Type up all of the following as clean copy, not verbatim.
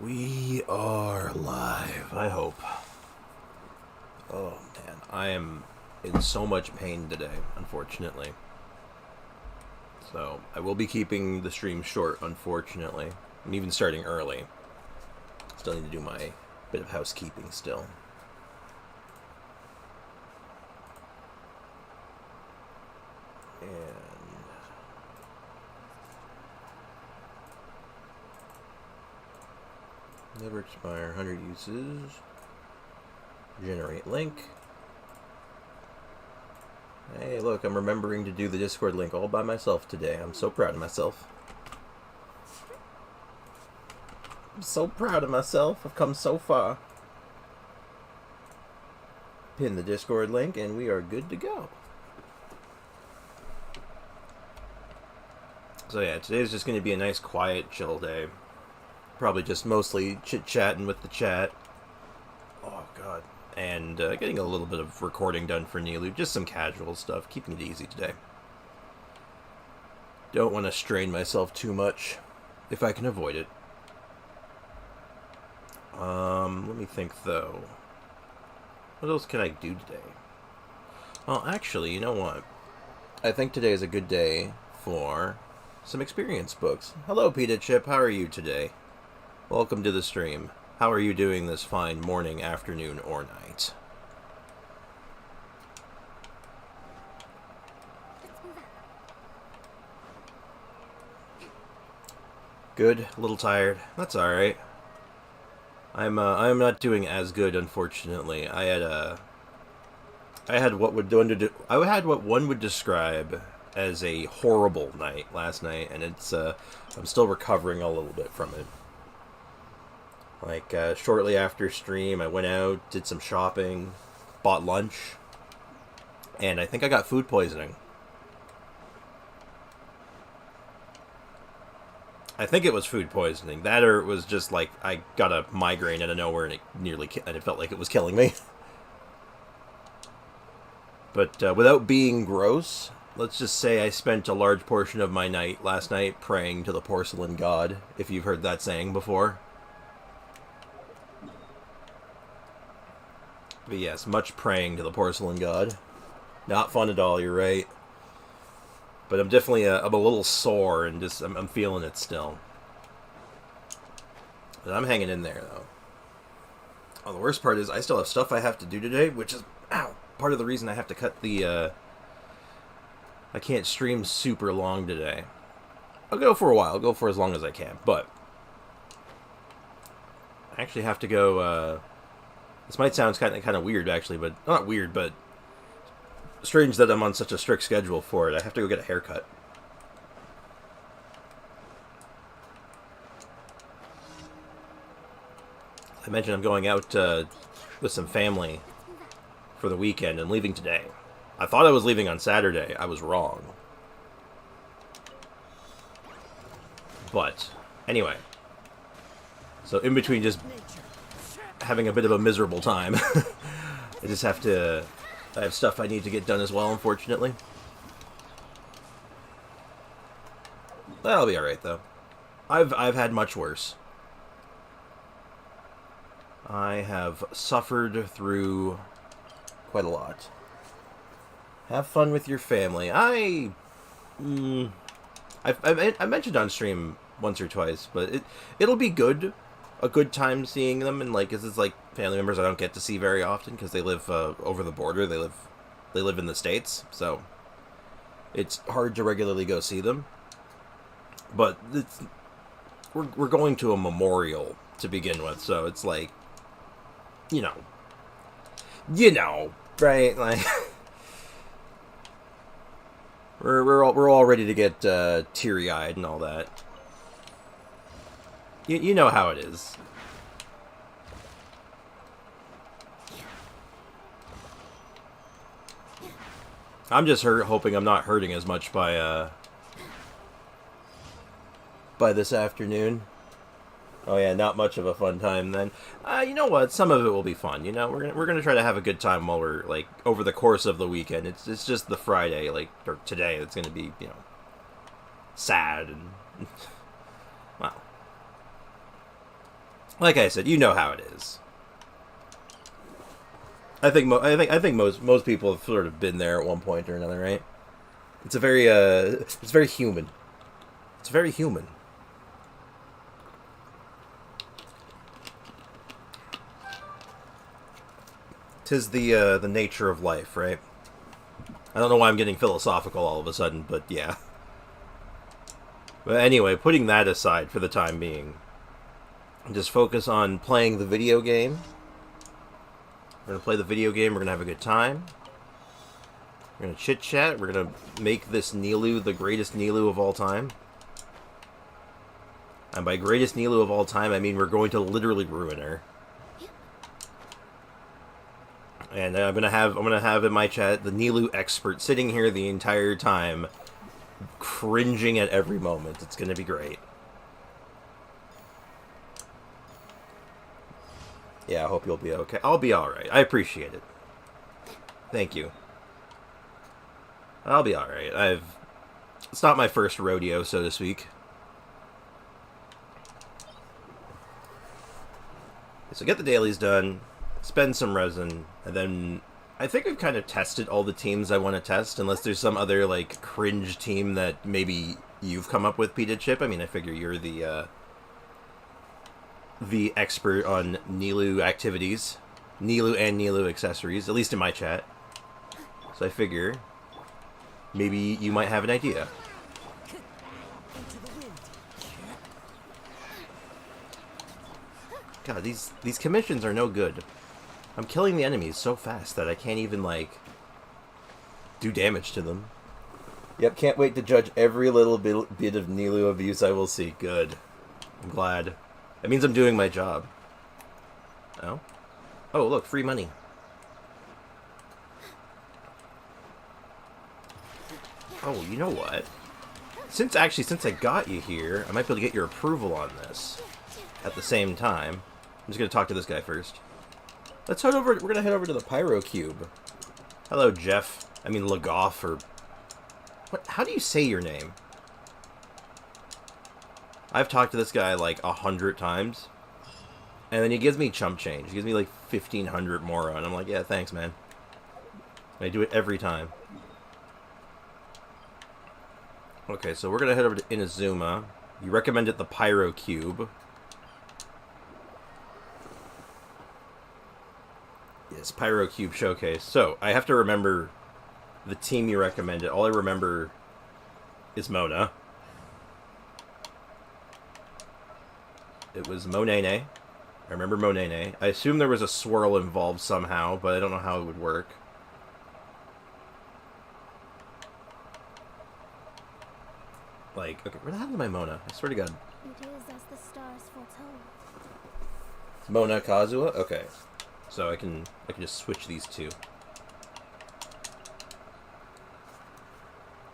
We are live, I hope. Oh man, I am in so much pain today, unfortunately. So, I will be keeping the stream short, unfortunately. I'm even starting early. Still need to do my bit of housekeeping still. And never expire, 100 uses. Generate link. Hey, look, I'm remembering to do the Discord link all by myself today. I'm so proud of myself. I'm so proud of myself. I've come so far. Pin the Discord link and we are good to go. So yeah, today's just going to be a nice, quiet, chill day. Probably just mostly chit-chatting with the chat. Oh, God. And getting a little bit of recording done for Nilu. Just some casual stuff. Keeping it easy today. Don't want to strain myself too much, if I can avoid it. Let me think, though. What else can I do today? Well, actually, you know what? I think today is a good day for some experience books. Hello, Pita Chip. How are you today? Welcome to the stream. How are you doing this fine morning, afternoon, or night? Good. A little tired. That's all right. I'm not doing as good, unfortunately. I had what one would describe as a horrible night last night, and it's I'm still recovering a little bit from it. Like, shortly after stream, I went out, did some shopping, bought lunch, and I think I got food poisoning. I think it was food poisoning. That, or it was just like I got a migraine out of nowhere, and it felt like it was killing me. But without being gross, let's just say I spent a large portion of my night last night praying to the porcelain god, if you've heard that saying before. But yes, much praying to the porcelain god. Not fun at all, you're right. But I'm definitely I'm a little sore, and just I'm feeling it still. But I'm hanging in there, though. Oh, the worst part is I still have stuff I have to do today, which is part of the reason I have to cut the... I can't stream super long today. I'll go for a while. I'll go for as long as I can, but I actually have to go... This might sound kind of weird, actually, but not weird, but strange that I'm on such a strict schedule for it. I have to go get a haircut. I mentioned I'm going out with some family for the weekend and leaving today. I thought I was leaving on Saturday. I was wrong. But anyway, so in between just having a bit of a miserable time, I have stuff I need to get done as well, unfortunately. That'll be alright, though. I've had much worse. I have suffered through quite a lot. Have fun with your family. I mentioned on stream once or twice, but it'll be good. A good time seeing them, and like, this is like family members I don't get to see very often because they live over the border. They live in the States, so it's hard to regularly go see them. But we're going to a memorial to begin with, so it's like, you know, right? Like, we're all ready to get teary-eyed and all that. You know how it is. I'm just hoping I'm not hurting as much by this afternoon. Oh yeah, not much of a fun time then. You know what? Some of it will be fun. You know, we're gonna try to have a good time while we're like over the course of the weekend. It's just the Friday, like, or today, that's gonna be, you know, sad and Well, like I said, you know how it is. I think most people have sort of been there at one point or another, right? It's very human. It's very human. Tis the nature of life, right? I don't know why I'm getting philosophical all of a sudden, but yeah. But anyway, putting that aside for the time being, just focus on playing the video game. We're gonna play the video game. We're gonna have a good time. We're gonna chit chat. We're gonna make this Nilou the greatest Nilou of all time. And by greatest Nilou of all time, I mean we're going to literally ruin her. And I'm gonna have in my chat the Nilou expert sitting here the entire time, cringing at every moment. It's gonna be great. Yeah, I hope you'll be okay. I'll be alright. I appreciate it. Thank you. I'll be alright. It's not my first rodeo, so to speak. So get the dailies done, spend some resin, and then I think I've kind of tested all the teams I want to test, unless there's some other, like, cringe team that maybe you've come up with, Pita Chip. I mean, I figure you're the expert on Nilou activities. Nilou and Nilou accessories, at least in my chat. So I figure maybe you might have an idea. God, these commissions are no good. I'm killing the enemies so fast that I can't even, like, do damage to them. Yep, can't wait to judge every little bit of Nilou abuse I will see. Good. I'm glad. That means I'm doing my job. Oh? Oh, look, free money. Oh, you know what? Since I got you here, I might be able to get your approval on this at the same time. I'm just going to talk to this guy first. Let's head over. We're going to head over to the Pyro Cube. Hello, Jeff. I mean, Lagoff, or... What? How do you say your name? I've talked to this guy like 100 times. And then he gives me chump change. He gives me like 1,500 more on. I'm like, yeah, thanks, man. I do it every time. Okay, so we're going to head over to Inazuma. You recommended the Pyro Cube. Yes, Pyro Cube Showcase. So, I have to remember the team you recommended. All I remember is Mona. It was Monene. I remember Monene. I assume there was a swirl involved somehow, but I don't know how it would work. Like, okay, where the hell is my Mona? I swear to God. It is as the stars foretold. Mona Kazuha? Okay. So I can just switch these two.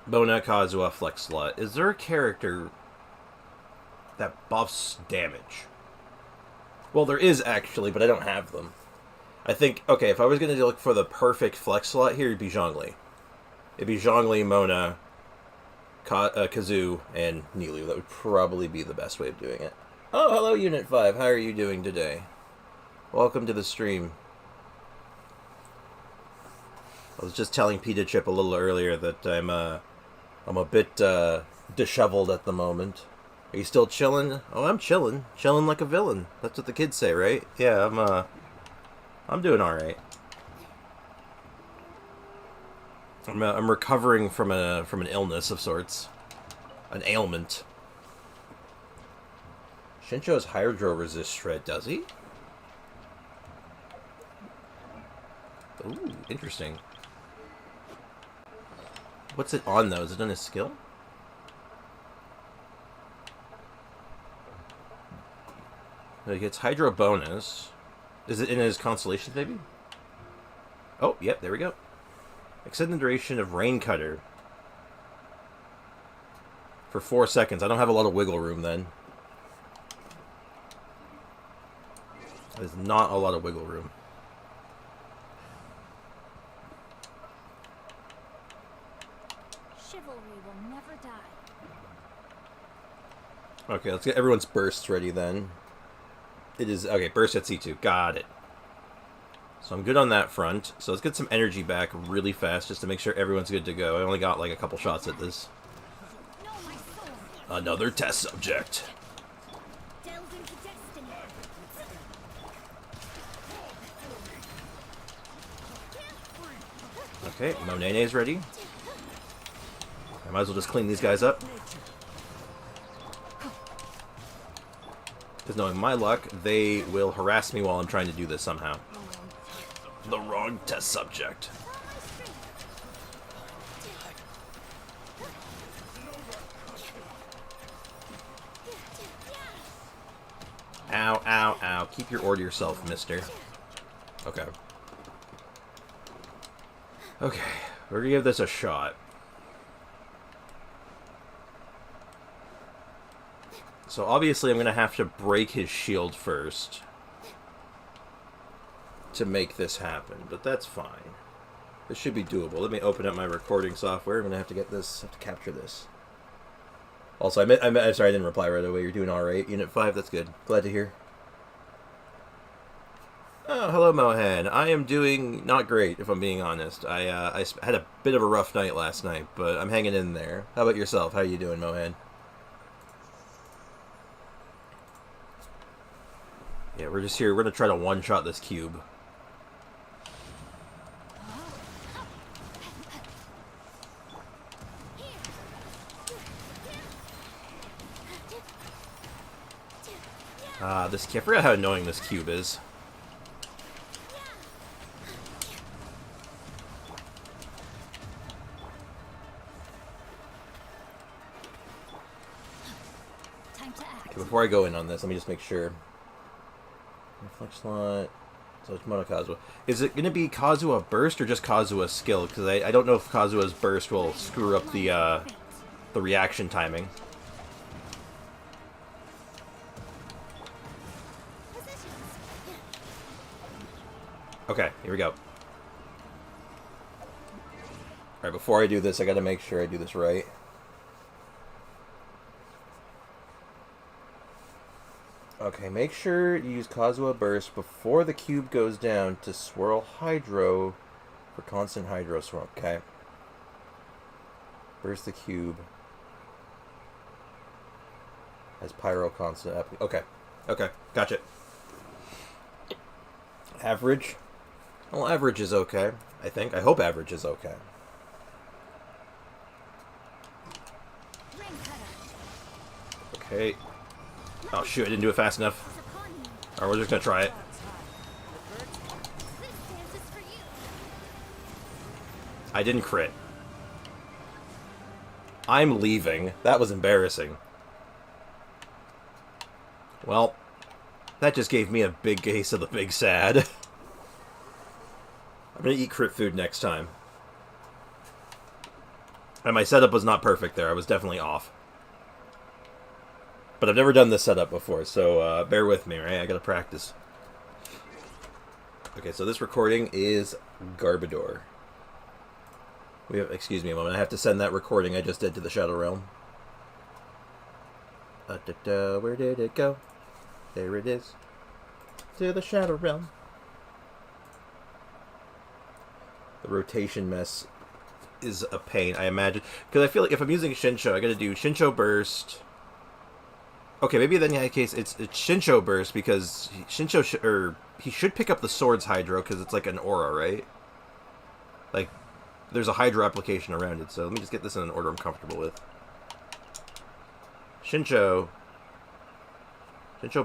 Mona Kazuha Flex Slot. Is there a character that buffs damage? Well, there is actually, but I don't have them. I think, okay, if I was going to look for the perfect flex slot here, it'd be Zhongli. It'd be Zhongli, Mona, Kazoo, and Nilou. That would probably be the best way of doing it. Oh, hello, Unit 5. How are you doing today? Welcome to the stream. I was just telling Pita Chip a little earlier that I'm a bit disheveled at the moment. Are you still chilling? Oh, I'm chilling. Chilling like a villain. That's what the kids say, right? Yeah, I'm doing all right. I'm recovering from an illness of sorts, an ailment. Shincho has Hydro Resist Shred, does he? Ooh, interesting. What's it on though? Is it on his skill? So he gets Hydro bonus. Is it in his constellations, maybe? Oh, yep, there we go. Extend the duration of Rain Cutter for 4 seconds. I don't have a lot of wiggle room then. There's not a lot of wiggle room. Chivalry will never die. Okay, let's get everyone's bursts ready then. It is... Okay, burst at C2. Got it. So I'm good on that front. So let's get some energy back really fast just to make sure everyone's good to go. I only got like a couple shots at this. Another test subject. Delve into destiny. Okay, Monene's ready. I might as well just clean these guys up. Because knowing my luck, they will harass me while I'm trying to do this somehow. The wrong test subject. Ow, ow, ow. Keep your order yourself, mister. Okay. Okay, we're gonna give this a shot. So obviously I'm gonna have to break his shield first to make this happen, but that's fine. This should be doable. Let me open up my recording software. I'm gonna have to get this, have to capture this. Also, I'm sorry I didn't reply right away. You're doing all right. Unit 5, that's good. Glad to hear. Oh, hello, Mohan. I am doing not great, if I'm being honest. I had a bit of a rough night last night, but I'm hanging in there. How about yourself? How you doing, Mohan? Yeah, we're just here. We're going to try to one-shot this cube. I forgot how annoying this cube is. Okay, before I go in on this, let me just make sure. Reflect slot. So it's Mono Kazuha. Is it going to be Kazuha burst or just Kazuha skill? Because I don't know if Kazuha's burst will screw up the reaction timing. Okay, here we go. Alright, before I do this, I gotta make sure I do this right. Okay, make sure you use Kazuha Burst before the cube goes down to swirl Hydro for constant Hydro swirl. Okay. Burst the cube. As Pyro constant. Okay. Okay, gotcha. Average. Well, average is okay, I think. I hope average is okay. Okay. Oh, shoot, I didn't do it fast enough. Alright, we're just gonna try it. I didn't crit. I'm leaving. That was embarrassing. Well, that just gave me a big case of the big sad. I'm gonna eat crit food next time. And my setup was not perfect there. I was definitely off. But I've never done this setup before, so bear with me, right? I gotta practice. Okay, so this recording is Garbodor. We have, excuse me a moment, I have to send that recording I just did to the Shadow Realm. Where did it go? There it is. To the Shadow Realm. The rotation mess is a pain, I imagine. Because I feel like if I'm using Shinsho, I gotta do Shinsho Burst. Okay, maybe then in that case it's Shinsho Burst because Shinsho he should pick up the Sword's Hydro because it's like an aura, right? Like, there's a Hydro application around it, so let me just get this in an order I'm comfortable with. Shinsho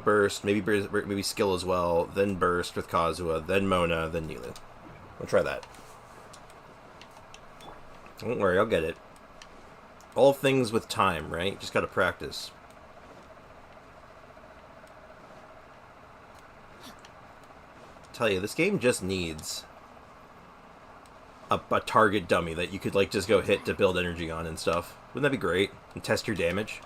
Burst, maybe Skill as well, then Burst with Kazuha, then Mona, then Nilu. We'll try that. Don't worry, I'll get it. All things with time, right? Just gotta practice. Tell you, this game just needs a target dummy that you could like just go hit to build energy on and stuff. Wouldn't that be great? And test your damage.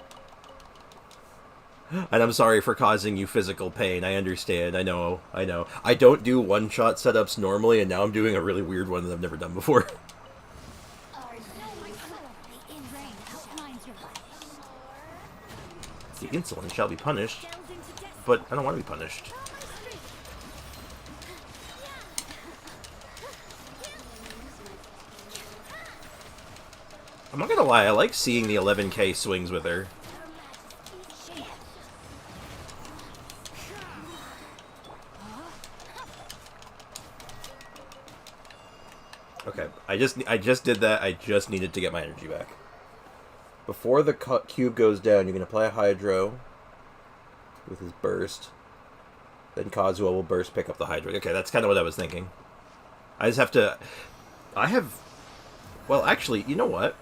And I'm sorry for causing you physical pain. I understand. I know. I don't do one-shot setups normally, and now I'm doing a really weird one that I've never done before. The insolent shall be punished, Delve into destiny. but I don't want to be punished. I'm not gonna lie, I like seeing the 11k swings with her. Okay, I just did that. I just needed to get my energy back. Before the cube goes down, you're gonna apply a hydro with his burst. Then Kazuo will burst, pick up the hydro. Okay, that's kind of what I was thinking. I just have to. Well, actually, you know what?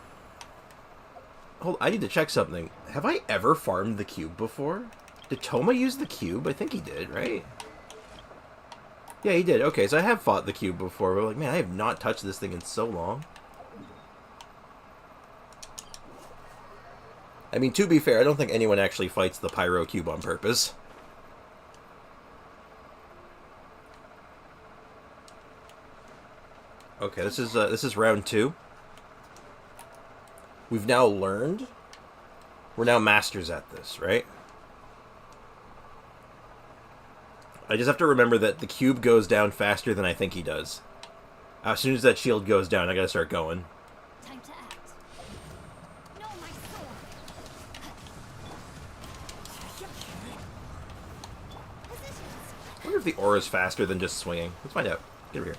Hold, I need to check something. Have I ever farmed the cube before? Did Toma use the cube? I think he did, right? Yeah, he did. Okay, so I have fought the cube before. We're like, man, I have not touched this thing in so long. I mean, to be fair, I don't think anyone actually fights the Pyro Cube on purpose. Okay, this is round 2. We've now learned. We're now masters at this, right? I just have to remember that the cube goes down faster than I think he does. As soon as that shield goes down, I gotta start going. Time to act. No, my sword. I wonder if the aura's faster than just swinging. Let's find out. Get over here.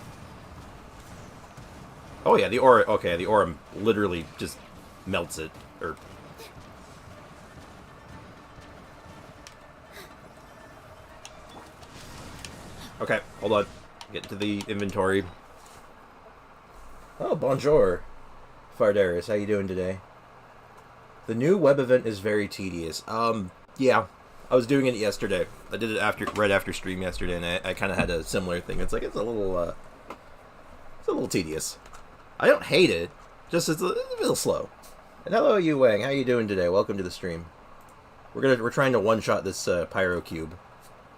Oh yeah, the aura. Okay, the aura literally just melts it. Or okay, hold on. Get to the inventory. Oh, bonjour, Fardaris. How you doing today? The new web event is very tedious. Yeah, I was doing it yesterday. I did it right after stream yesterday, and I kind of had a similar thing. It's like it's a little tedious. I don't hate it, just it's a little slow. And hello, Yu Wang. How you doing today? Welcome to the stream. We're trying to one-shot this Pyro Cube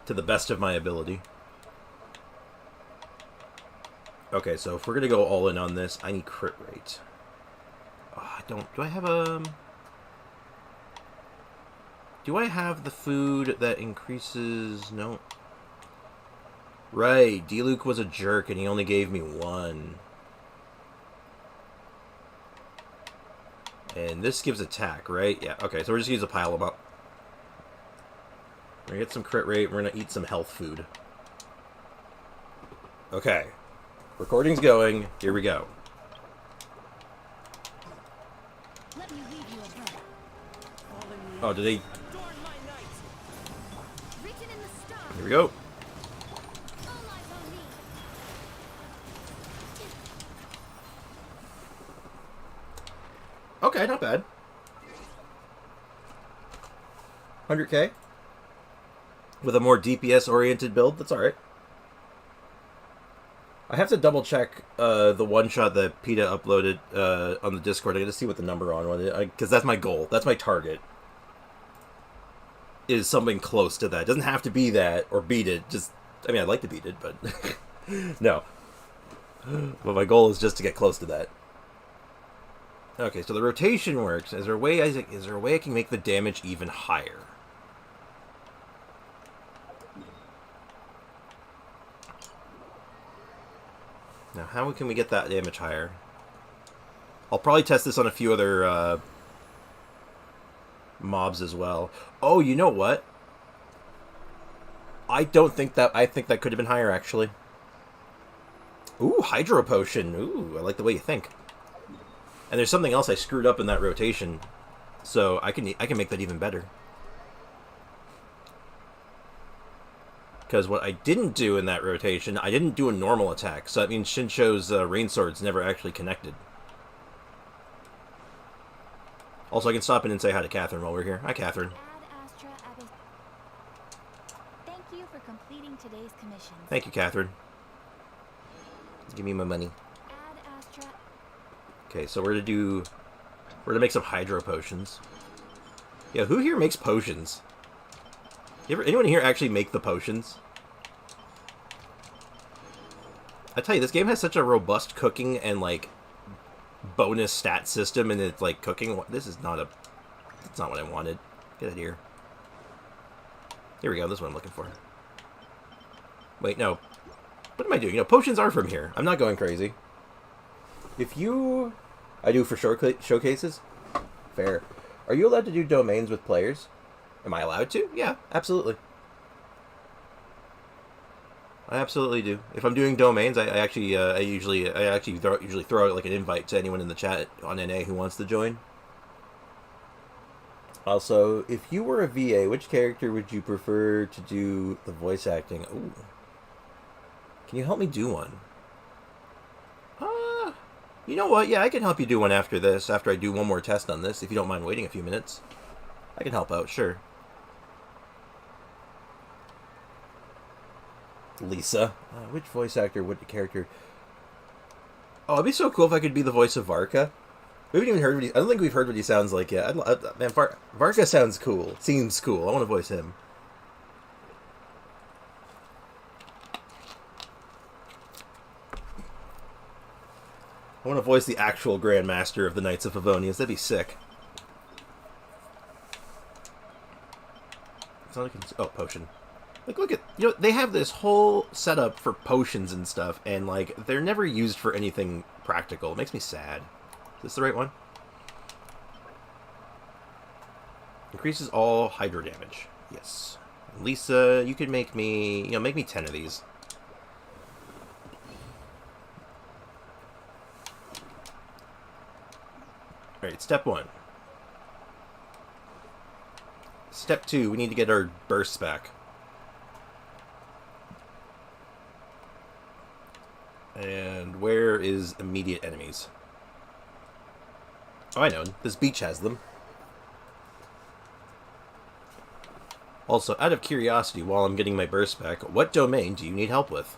to the best of my ability. Okay, so if we're gonna go all in on this, I need crit rate. Oh, do I have a? Do I have the food that increases? No. Right, D-Luke was a jerk and he only gave me 1. And this gives attack, right? Yeah, okay, so we're just gonna use a pile them up. We're gonna get some crit rate, we're gonna eat some health food. Okay. Recording's going, here we go. Let me leave you a brother. Oh, did they? Written in the stars. Here we go. All eyes on me. Okay, not bad. 100k? With a more DPS-oriented build, that's alright. I have to double check the one-shot that PETA uploaded on the Discord. I gotta see what the number on it, because that's my goal. That's my target. Is something close to that. It doesn't have to be that, or beat it. Just, I mean, I'd like to beat it, but no. But my goal is just to get close to that. Okay, so the rotation works. Is there a way I can make the damage even higher? Now, how can we get that damage higher? I'll probably test this on a few other mobs as well. Oh, you know what? I think that could have been higher, actually. Ooh, Hydro Potion. Ooh, I like the way you think. And there's something else I screwed up in that rotation, so I can make that even better. Because what I didn't do in that rotation, I didn't do a normal attack, so that means Shinsho's Rain Sword's never actually connected. Also, I can stop in and say hi to Catherine while we're here. Hi, Catherine. Thank you for completing today's commission. Thank you, Catherine. Give me my money. Okay, so we're gonna make some Hydro Potions. Yeah, who here makes potions? Anyone here actually make the potions? I tell you, this game has such a robust cooking and, like, bonus stat system, and it's, like, cooking. This is not a... That's not what I wanted. Get out of here. Here we go. This is what I'm looking for. Wait, no. What am I doing? You know, potions are from here. I'm not going crazy. If you... I do for showcases? Fair. Are you allowed to do domains with players? Am I allowed to? Yeah, absolutely. I absolutely do. If I'm doing domains, I usually throw out like an invite to anyone in the chat on NA who wants to join. Also, if you were a VA, which character would you prefer to do the voice acting? Ooh. Can you help me do one? You know what? Yeah, I can help you do one after this, after I do one more test on this, if you don't mind waiting a few minutes. I can help out, sure. Lisa. Which voice actor would the character... Oh, it'd be so cool if I could be the voice of Varka. We haven't even heard what he... I don't think we've heard what he sounds like yet. Man, Varka sounds cool. Seems cool. I want to voice him. I want to voice the actual Grandmaster of the Knights of Favonius. That'd be sick. It's not like... Oh, potion. Like, look at... You know, they have this whole setup for potions and stuff, and, like, they're never used for anything practical. It makes me sad. Is this the right one? Increases all hydro damage. Yes. Lisa, you could make me... You know, make me 10 of these. Alright, step 1. Step 2, we need to get our bursts back. And where is immediate enemies? Oh, I know. This beach has them. Also, out of curiosity, while I'm getting my burst back, what domain do you need help with?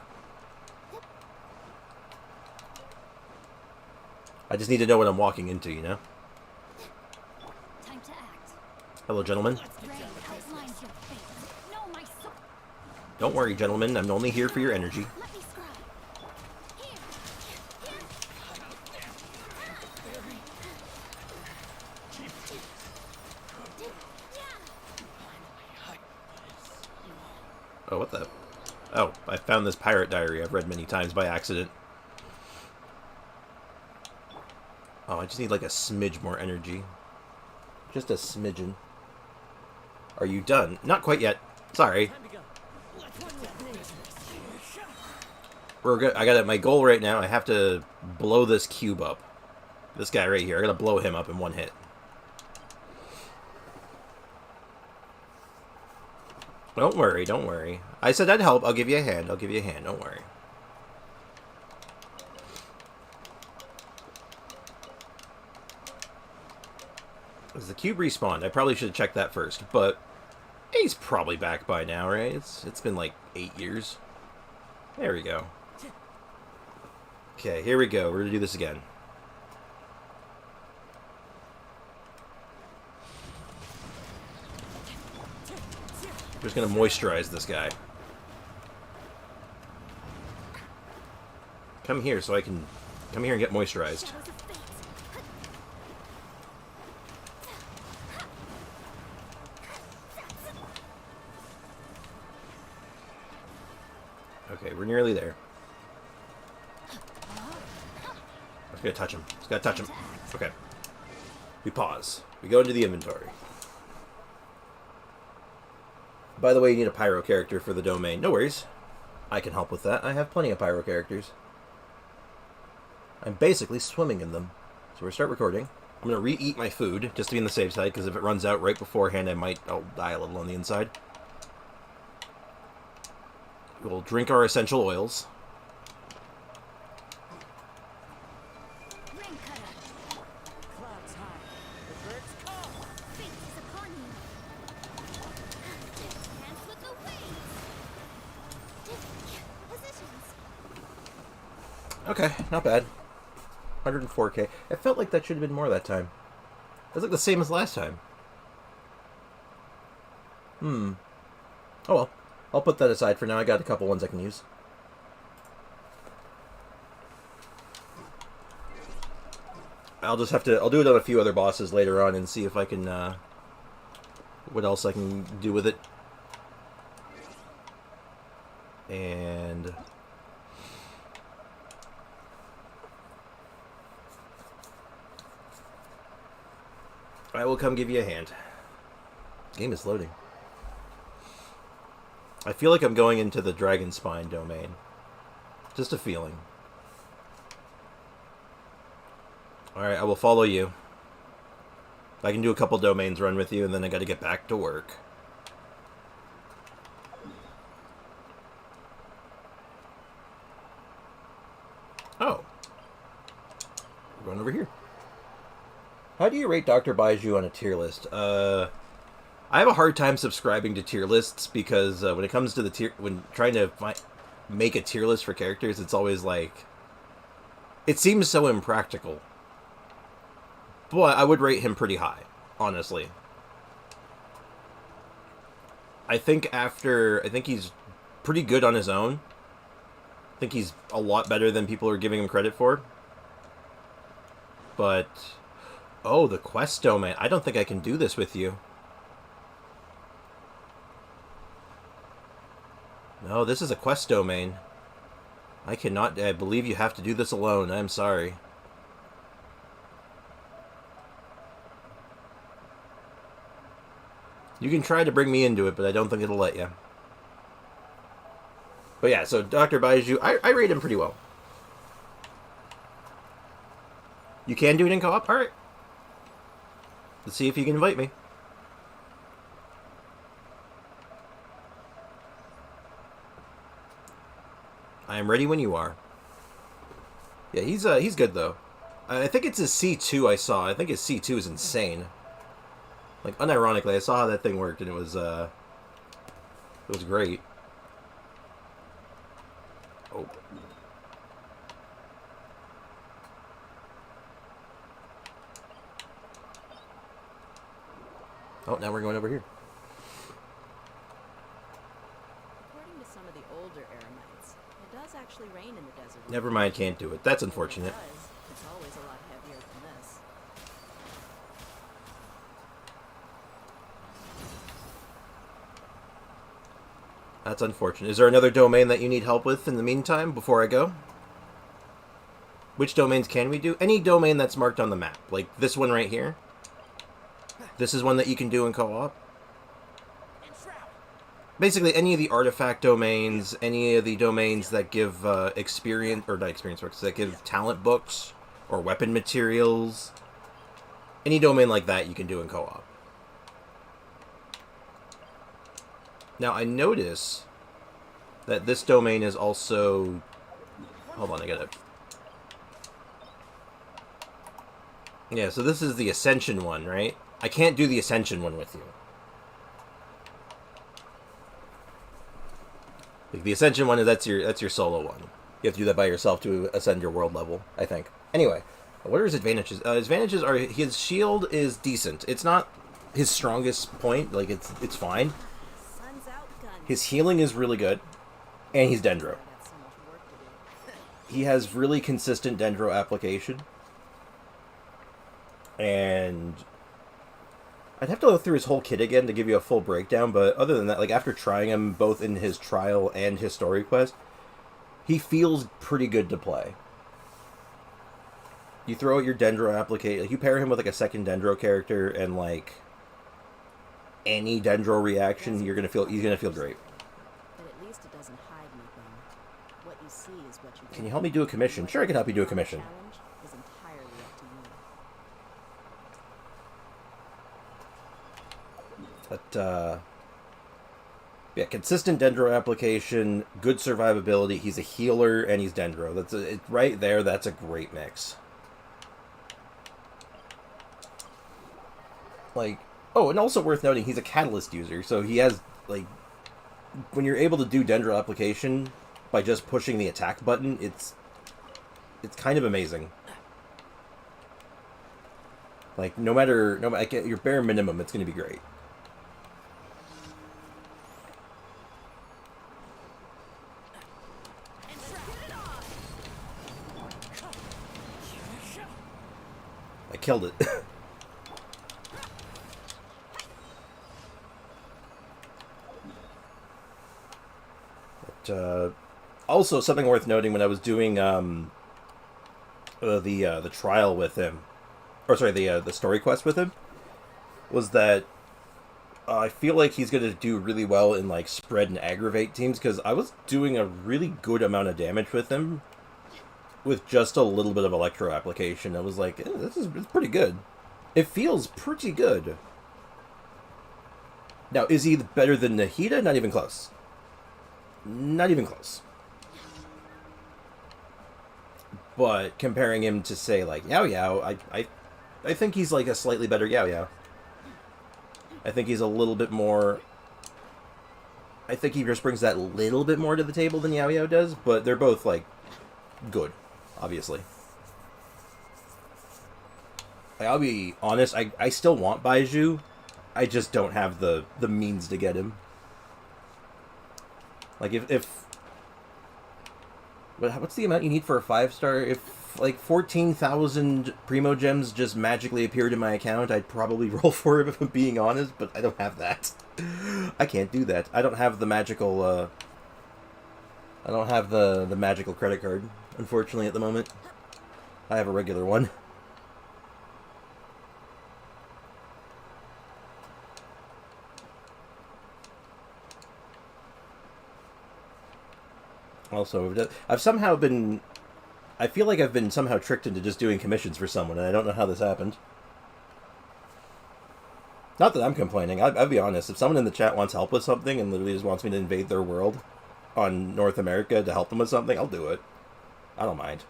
I just need to know what I'm walking into, you know? Time to act. Hello, gentlemen. Ray outlines your fate. No, my soul. Don't worry, gentlemen. I'm only here for your energy. Let me scribe. Here. Oh, what the... Oh, I found this pirate diary I've read many times by accident. Oh, I just need like a smidge more energy. Just a smidgen. Are you done? Not quite yet. Sorry. We're good. I got it. My goal right now, I have to blow this cube up. This guy right here. I gotta blow him up in one hit. Don't worry, don't worry. I said I'd help. I'll give you a hand. I'll give you a hand. Don't worry. Is the cube respawned? I probably should have checked that first, but he's probably back by now, right? It's been like 8 years. There we go. Okay, here we go. We're gonna do this again. We're just gonna moisturize this guy. Come here so I can come here and get moisturized. Shadows of fate. Okay, we're nearly there. I'm just gonna touch him. Just gotta touch him. Okay. We pause. We go into the inventory. By the way, you need a pyro character for the domain. No worries. I can help with that. I have plenty of pyro characters. I'm basically swimming in them. So we're start recording. I'm going to re-eat my food, just to be on the safe side, because if it runs out right beforehand, I'll die a little on the inside. We'll drink our essential oils. Rain cutter. Clouds high. The birds call. Fate is upon you. Dance with the waves. Positions. Okay, not bad. 104k. It felt like that should have been more that time. It's like the same as last time. Oh well. I'll put that aside for now. I got a couple ones I can use. I'll do it on a few other bosses later on and see if I can, what else I can do with it. And I will come give you a hand. Game is loading. I feel like I'm going into the Dragon Spine domain. Just a feeling. Alright, I will follow you. I can do a couple domains run with you, and then I gotta get back to work. Oh. We're going over here. How do you rate Dr. Baiju on a tier list? I have a hard time subscribing to tier lists because when it comes to the tier... When trying to make a tier list for characters, it's always like... It seems so impractical. But I would rate him pretty high, honestly. I think he's pretty good on his own. I think he's a lot better than people are giving him credit for. But... Oh, the quest domain. I don't think I can do this with you. No, this is a quest domain. I cannot... I believe you have to do this alone. I'm sorry. You can try to bring me into it, but I don't think it'll let you. But yeah, so Dr. Baiju, I rate him pretty well. You can do it in co-op? Alright. Let's see if you can invite me. I am ready when you are. Yeah, he's good though. I think it's his C2 I saw. I think his C2 is insane. Like, unironically, I saw how that thing worked, and it was great. Oh. Oh, now we're going over here. According to some of the older Eremites, it does actually rain in the desert. Never mind, can't do it. That's unfortunate. It's always a lot heavier than this. That's unfortunate. Is there another domain that you need help with in the meantime before I go? Which domains can we do? Any domain that's marked on the map. Like this one right here. This is one that you can do in co-op. Basically, any of the artifact domains, any of the domains that give experience, or not experience books, that give talent books, or weapon materials. Any domain like that you can do in co-op. Now, I notice that this domain is also... Hold on, I gotta... Yeah, so this is the Ascension one, right? I can't do the Ascension one with you. Like, the Ascension one, that's your solo one. You have to do that by yourself to ascend your world level, I think. Anyway, what are his advantages? His advantages are his shield is decent. It's not his strongest point. Like, it's fine. Sun's out, gun. His healing is really good. And he's Dendro. Got so much work to do. He has really consistent Dendro application. And I'd have to go through his whole kit again to give you a full breakdown, but other than that, like, after trying him both in his trial and his story quest, he feels pretty good to play. You throw out your Dendro application, like, you pair him with, like, a second Dendro character, and, like, any Dendro reaction, he's gonna feel great. But at least it doesn't hide anything. What you see is what you Can you help me do a commission? Sure, I can help you do a commission. Challenge is entirely up to you. But, yeah, consistent Dendro application, good survivability. He's a healer and he's Dendro. Right there. That's a great mix. Like, oh, and also worth noting, he's a catalyst user, so he has, like, when you're able to do Dendro application by just pushing the attack button, it's kind of amazing. Like, no matter your bare minimum, it's going to be great. I killed it. Also, something worth noting when I was doing the trial with him, or sorry, the story quest with him, was that I feel like he's going to do really well in like spread and aggravate teams because I was doing a really good amount of damage with him with just a little bit of electro application. I was like, it's pretty good. It feels pretty good. Now, is he better than Nahida? Not even close. Not even close. But comparing him to, say, like, Yao Yao, I think he's, like, a slightly better Yao Yao. I think he's a little bit more... I think he just brings that little bit more to the table than Yao Yao does, but they're both, like, good, obviously. Like, I'll be honest, I still want Baiju. I just don't have the means to get him. Like, if what's the amount you need for a 5-star? If, like, 14,000 Primo Gems just magically appeared in my account, I'd probably roll for it if I'm being honest, but I don't have that. I can't do that. I don't have the magical, I don't have the magical credit card, unfortunately, at the moment. I have a regular one. Also, I've somehow been... I feel like I've been somehow tricked into just doing commissions for someone, and I don't know how this happened. Not that I'm complaining. I'll be honest. If someone in the chat wants help with something and literally just wants me to invade their world on North America to help them with something, I'll do it. I don't mind.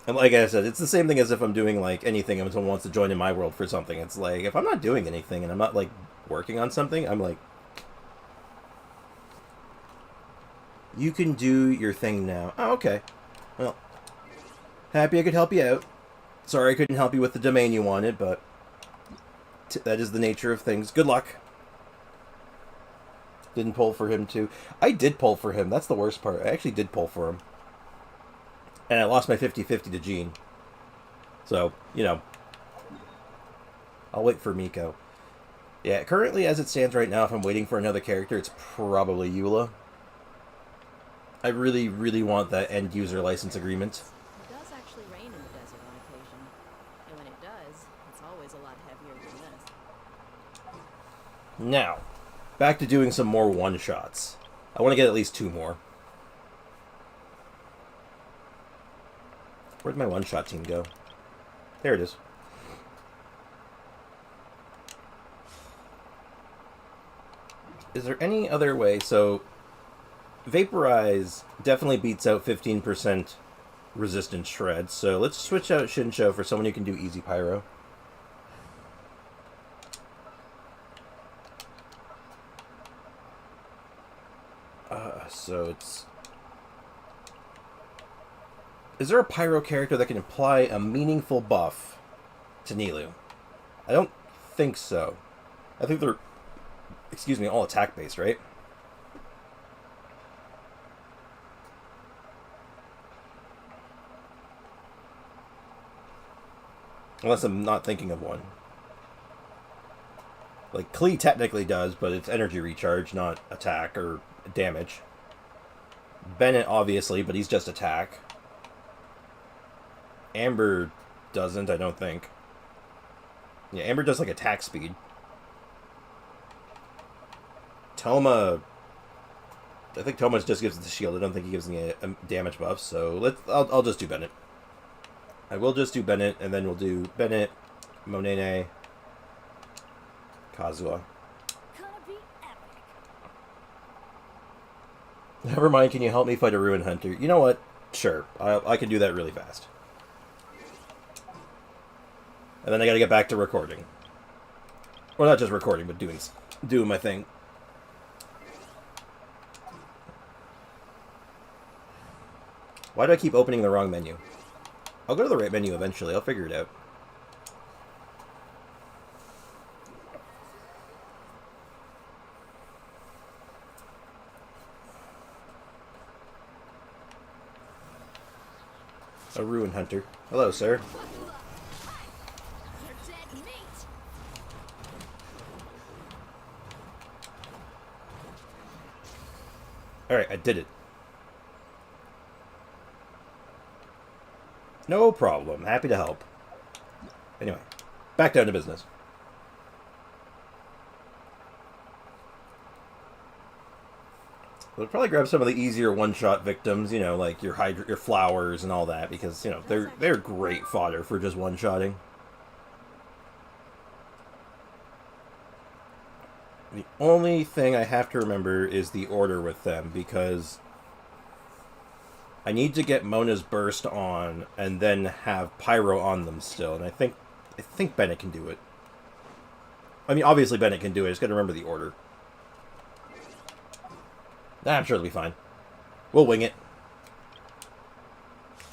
And like I said, it's the same thing as if I'm doing, like, anything and someone wants to join in my world for something. It's like, if I'm not doing anything and I'm not, like, working on something, I'm like... You can do your thing now. Oh, okay. Well, happy I could help you out. Sorry I couldn't help you with the domain you wanted, but that is the nature of things. Good luck. Didn't pull for him, too. I did pull for him. That's the worst part. I actually did pull for him. And I lost my 50-50 to Jean. So, you know. I'll wait for Miko. Yeah, currently, as it stands right now, if I'm waiting for another character, it's probably Eula. I really, really want that end-user license agreement. It does actually rain in the desert on occasion. And when it does, it's always a lot heavier than this. Now, back to doing some more one-shots. I want to get at least 2 more. Where'd my one-shot team go? There it is. Is there any other way? So... Vaporize definitely beats out 15% resistance shred, so let's switch out Shinsho for someone who can do easy pyro. So it's... Is there a pyro character that can apply a meaningful buff to Nilou? I don't think so. I think they're, excuse me, all attack-based, right? Unless I'm not thinking of one. Like, Klee technically does, but it's energy recharge, not attack or damage. Bennett, obviously, but he's just attack. Amber doesn't, I don't think. Yeah, Amber does, like, attack speed. Toma... I think Toma just gives the shield. I don't think he gives me a damage buff, so I'll just do Bennett. I will just do Bennett, and then we'll do Bennett, Monene, Kazuha. Gonna be epic. Never mind, can you help me fight a Ruin Hunter? You know what? Sure, I can do that really fast. And then I gotta get back to recording. Well, not just recording, but doing my thing. Why do I keep opening the wrong menu? I'll go to the right menu eventually. I'll figure it out. A Ruin Hunter. Hello, sir. You're dead meat. Alright, I did it. No problem. Happy to help. Anyway, back down to business. We'll probably grab some of the easier one-shot victims, you know, like your your flowers and all that, because you know they're great fodder for just one-shotting. The only thing I have to remember is the order with them, because I need to get Mona's burst on and then have Pyro on them still, and I think Bennett can do it. I mean, obviously Bennett can do it. I just got to remember the order. I'm sure it'll be fine. We'll wing it.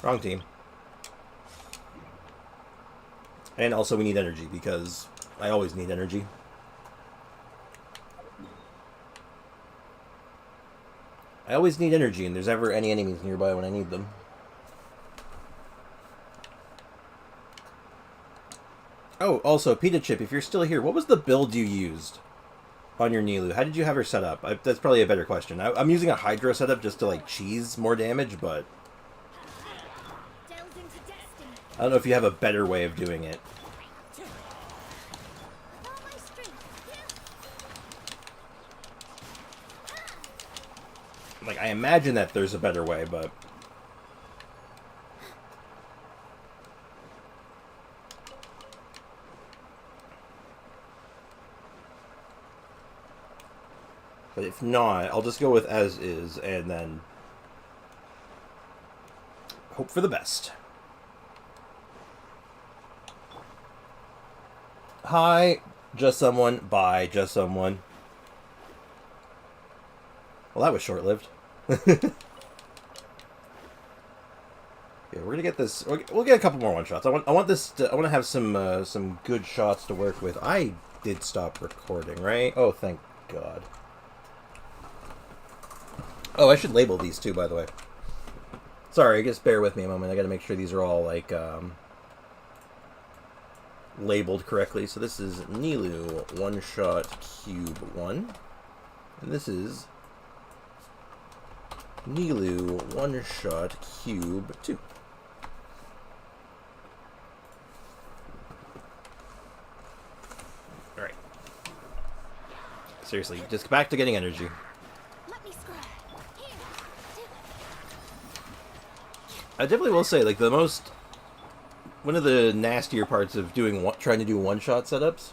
Wrong team. And also we need energy, because I always need energy. I always need energy, and there's never any enemies nearby when I need them. Oh, also, Pita Chip, if you're still here, what was the build you used on your Nilu? How did you have her set up? That's probably a better question. I'm using a Hydro setup just to, like, cheese more damage, but Delved into destiny. I don't know if you have a better way of doing it. With all my strength. Like, I imagine that there's a better way, but if not, I'll just go with as is and then hope for the best. Hi, just someone. Bye, just someone. Well, that was short-lived. Yeah, we're gonna get this. We'll get a couple more one-shots. I want this. I want to have some good shots to work with. I did stop recording, right? Oh, thank God. Oh, I should label these too, by the way. Sorry, just bear with me a moment. I got to make sure these are all like labeled correctly. So this is Nilu one-shot cube 1, and this is Nilu one-shot cube 2. Alright. Seriously, just back to getting energy. Let me scrub. Here. I definitely will say, like, one of the nastier parts of trying to do one-shot setups,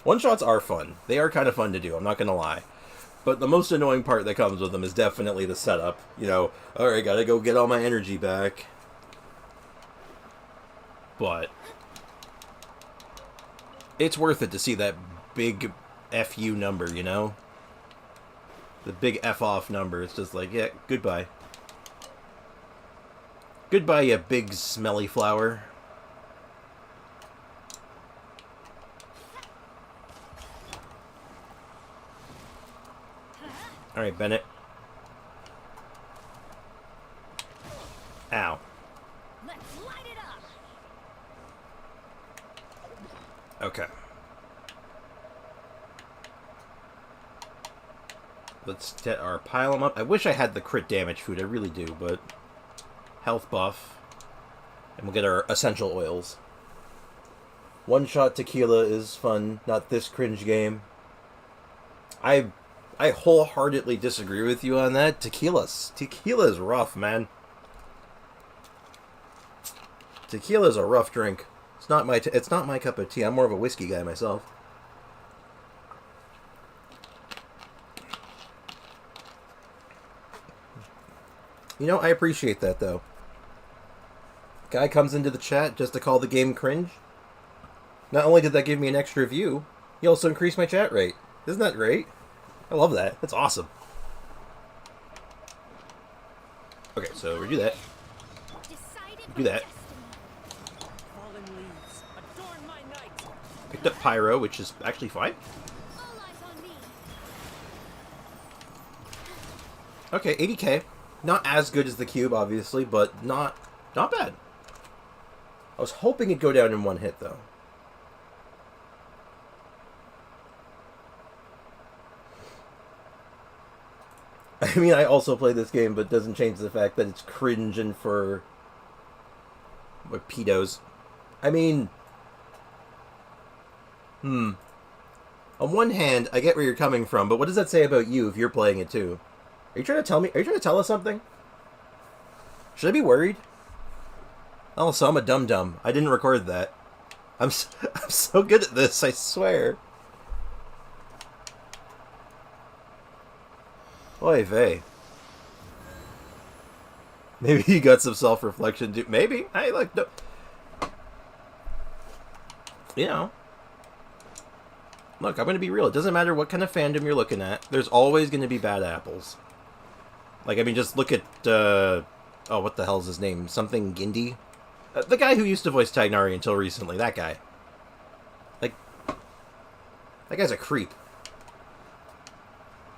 one-shots are fun. They are kind of fun to do, I'm not gonna lie. But the most annoying part that comes with them is definitely the setup. You know, alright, gotta go get all my energy back. But it's worth it to see that big FU number, you know? The big F off number. It's just like, yeah, goodbye. Goodbye, you big smelly flower. Alright, Bennett. Ow. Let's light it up. Okay. Let's get our pile 'em up. I wish I had the crit damage food. I really do, but health buff. And we'll get our essential oils. One-shot tequila is fun. Not this cringe game. I wholeheartedly disagree with you on that. Tequila is rough, man. Tequila is a rough drink. It's not my cup of tea. I'm more of a whiskey guy myself. You know, I appreciate that though. Guy comes into the chat just to call the game cringe. Not only did that give me an extra view, he also increased my chat rate. Isn't that great? I love that. That's awesome. Okay, so we do that. Decided Do that. destiny. Fallen leaves, adorn my night. Picked up Pyro, which is actually fine. All eyes on me. Okay, 80k. Not as good as the cube, obviously, but not bad. I was hoping it'd go down in one hit, though. I mean, I also play this game, but it doesn't change the fact that it's cringing for what pedos. I mean, on one hand, I get where you're coming from, but what does that say about you if you're playing it too? Are you trying to tell me? Are you trying to tell us something? Should I be worried? Oh, so I'm a dum-dum. I didn't record that. I'm so good at this, I swear. Oy vey. Maybe you got some self-reflection too. Maybe. I like no. You know. Look, I'm going to be real. It doesn't matter what kind of fandom you're looking at. There's always going to be bad apples. Like, I mean, just look at, oh, what the hell's his name? Something Gindi? The guy who used to voice Tagnari until recently. That guy. Like, that guy's a creep.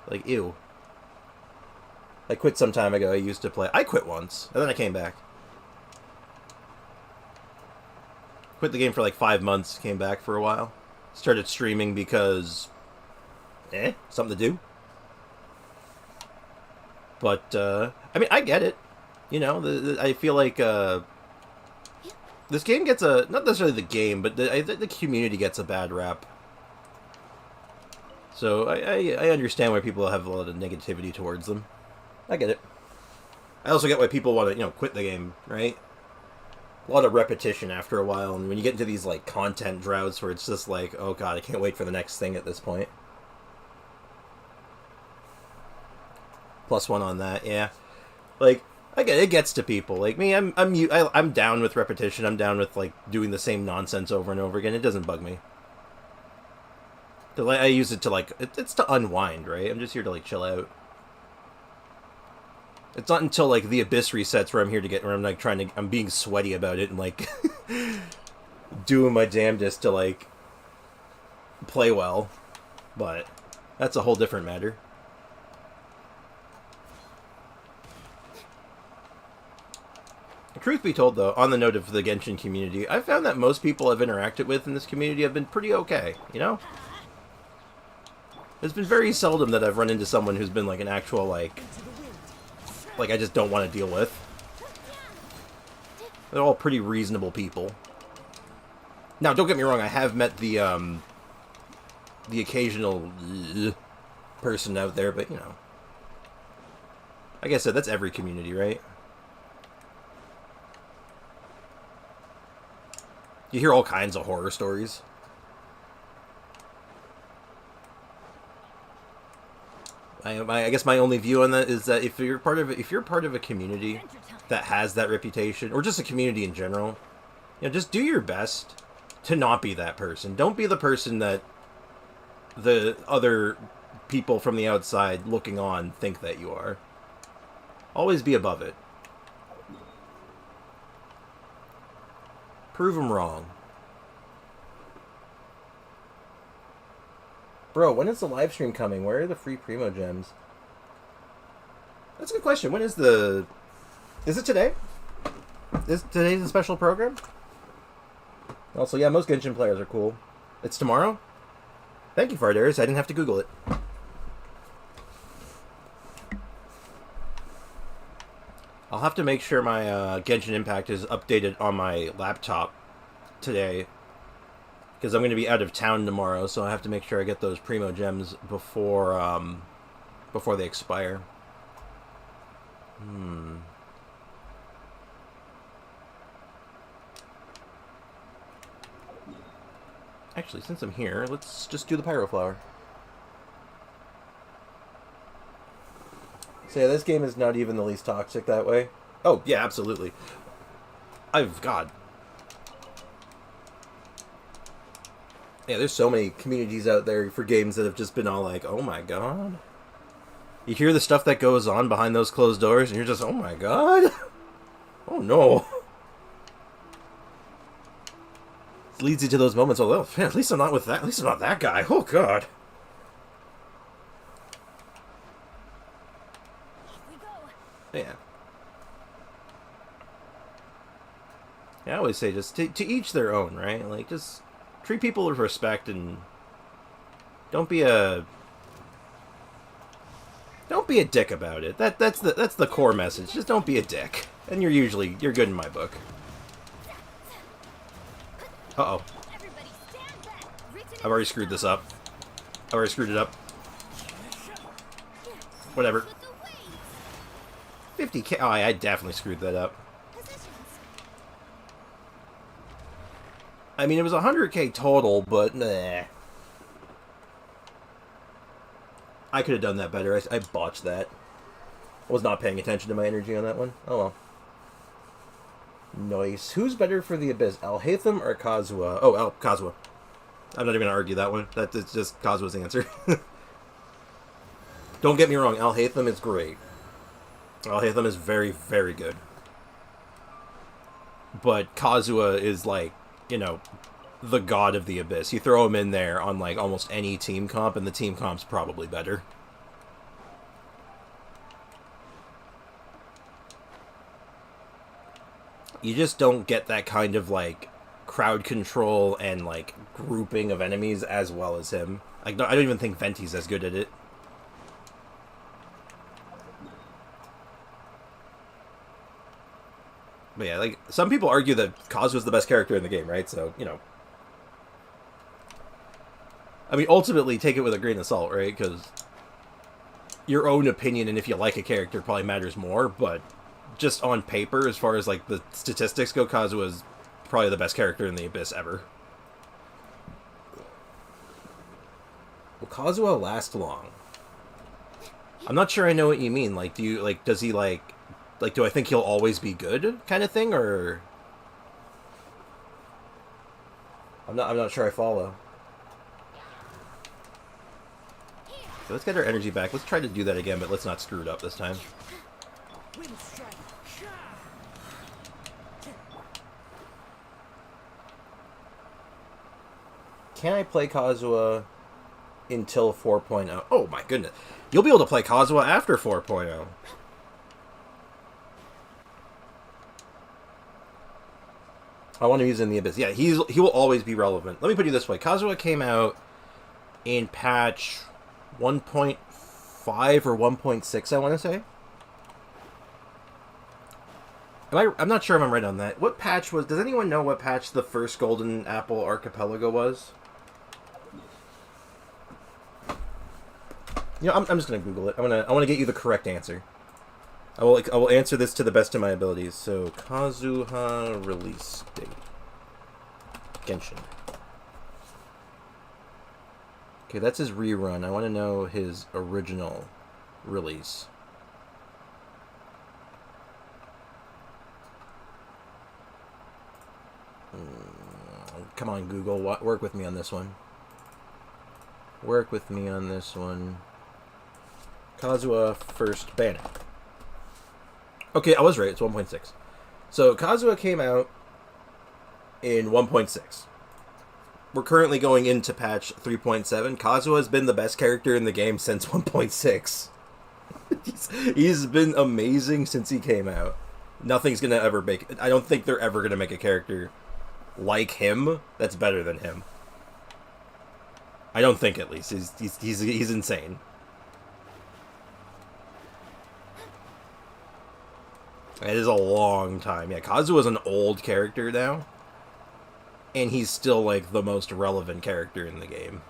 Like, ew. I quit some time ago. I used to play. I quit once, and then I came back. Quit the game for like 5 months, came back for a while. Started streaming because... something to do. But, I mean, I get it. You know, I feel like, this game gets a... Not necessarily the game, but the community gets a bad rap. So, I understand why people have a lot of negativity towards them. I get it. I also get why people want to, you know, quit the game, right? A lot of repetition after a while, and when you get into these, like, content droughts where it's just like, oh god, I can't wait for the next thing at this point. +1 on that, yeah. Like, I get it, it gets to people. Like me, I'm down with repetition. I'm down with, like, doing the same nonsense over and over again. It doesn't bug me. I use it to, like, it's to unwind, right? I'm just here to, like, chill out. It's not until, like, the Abyss resets where I'm here to get... Where I'm, like, I'm being sweaty about it and, like... doing my damnedest to, like... play well. But... that's a whole different matter. Truth be told, though, on the note of the Genshin community, I've found that most people I've interacted with in this community have been pretty okay, you know? It's been very seldom that I've run into someone who's been, like, an actual, like, I just don't want to deal with. They're all pretty reasonable people. Now, don't get me wrong, I have met the occasional person out there, but, you know. Like I said, that's every community, right? You hear all kinds of horror stories. I guess my only view on that is that if you're part of a community that has that reputation, or just a community in general, you know, just do your best to not be that person. Don't be the person that the other people from the outside looking on think that you are. Always be above it. Prove them wrong. Bro, when is the live stream coming? Where are the free Primo gems? That's a good question. When is the... Is it today? Is today the special program? Also, yeah, most Genshin players are cool. It's tomorrow? Thank you, Fardaris. I didn't have to Google it. I'll have to make sure my Genshin Impact is updated on my laptop today. Because I'm going to be out of town tomorrow, so I have to make sure I get those Primo Gems before they expire. Actually, since I'm here, let's just do the Pyro Flower. So yeah, this game is not even the least toxic that way. Oh, yeah, absolutely. God. Yeah, there's so many communities out there for games that have just been all like, oh my god. You hear the stuff that goes on behind those closed doors, and you're just, oh my god. Oh no. It leads you to those moments, oh, man, at least I'm not with that, at least I'm not that guy. Oh god. Yeah. Yeah, I always say just to each their own, right? Like, just treat people with respect and don't be a Don't be a dick about it. That's the core message. Just don't be a dick. And you're good in my book. Uh-oh. Everybody stand back. Written I've already screwed this up. I've already screwed it up. Whatever. with the waves. 50k. Oh, I definitely screwed that up. Positions. I mean, it was 100k total, but nah. I could have done that better. I botched that. I was not paying attention to my energy on that one. Oh well. Nice. Who's better for the Abyss, Alhaitham or Kazuha? Oh, Kazuha. I'm not even gonna argue that one. That's just Kazuha's answer. Don't get me wrong, Alhaitham is great. Alhaitham is very, very good. But Kazuha is like, you know, the god of the Abyss. You throw him in there on like almost any team comp, and the team comp's probably better. You just don't get that kind of like crowd control and like grouping of enemies as well as him. Like, I don't even think Venti's as good at it. But yeah, like, some people argue that Kazuha's the best character in the game, right? So, you know. I mean, ultimately, take it with a grain of salt, right? Because your own opinion and if you like a character probably matters more, but just on paper, as far as, like, the statistics go, Kazuha's probably the best character in the Abyss ever. Will Kazuha last long? I'm not sure I know what you mean. Like, do you, like, does he, like, do I think he'll always be good kind of thing, or... I'm not sure I follow. Okay, let's get our energy back. Let's try to do that again, but let's not screw it up this time. Wind strike. Can I play Kazuha until 4.0? Oh my goodness. You'll be able to play Kazuha after 4.0. I want to use in the Abyss. Yeah, he will always be relevant. Let me put it this way. Kazuha came out in patch 1.5 or 1.6, I want to say. I'm not sure if I'm right on that. What patch was... Does anyone know what patch the first Golden Apple Archipelago was? You know, I'm just gonna Google it. I want to get you the correct answer. I will answer this to the best of my abilities. So, Kazuha release date. Genshin. Okay, that's his rerun. I want to know his original release. Come on, Google. Work with me on this one. Work with me on this one. Kazuha first banner. Okay, I was right. It's 1.6. So, Kazuha came out in 1.6. We're currently going into patch 3.7. Kazuha has been the best character in the game since 1.6. he's been amazing since he came out. Nothing's going to ever make... I don't think they're ever going to make a character like him that's better than him. I don't think, at least. He's insane. It is a long time. Yeah, Kazuha's an old character now. And he's still, like, the most relevant character in the game.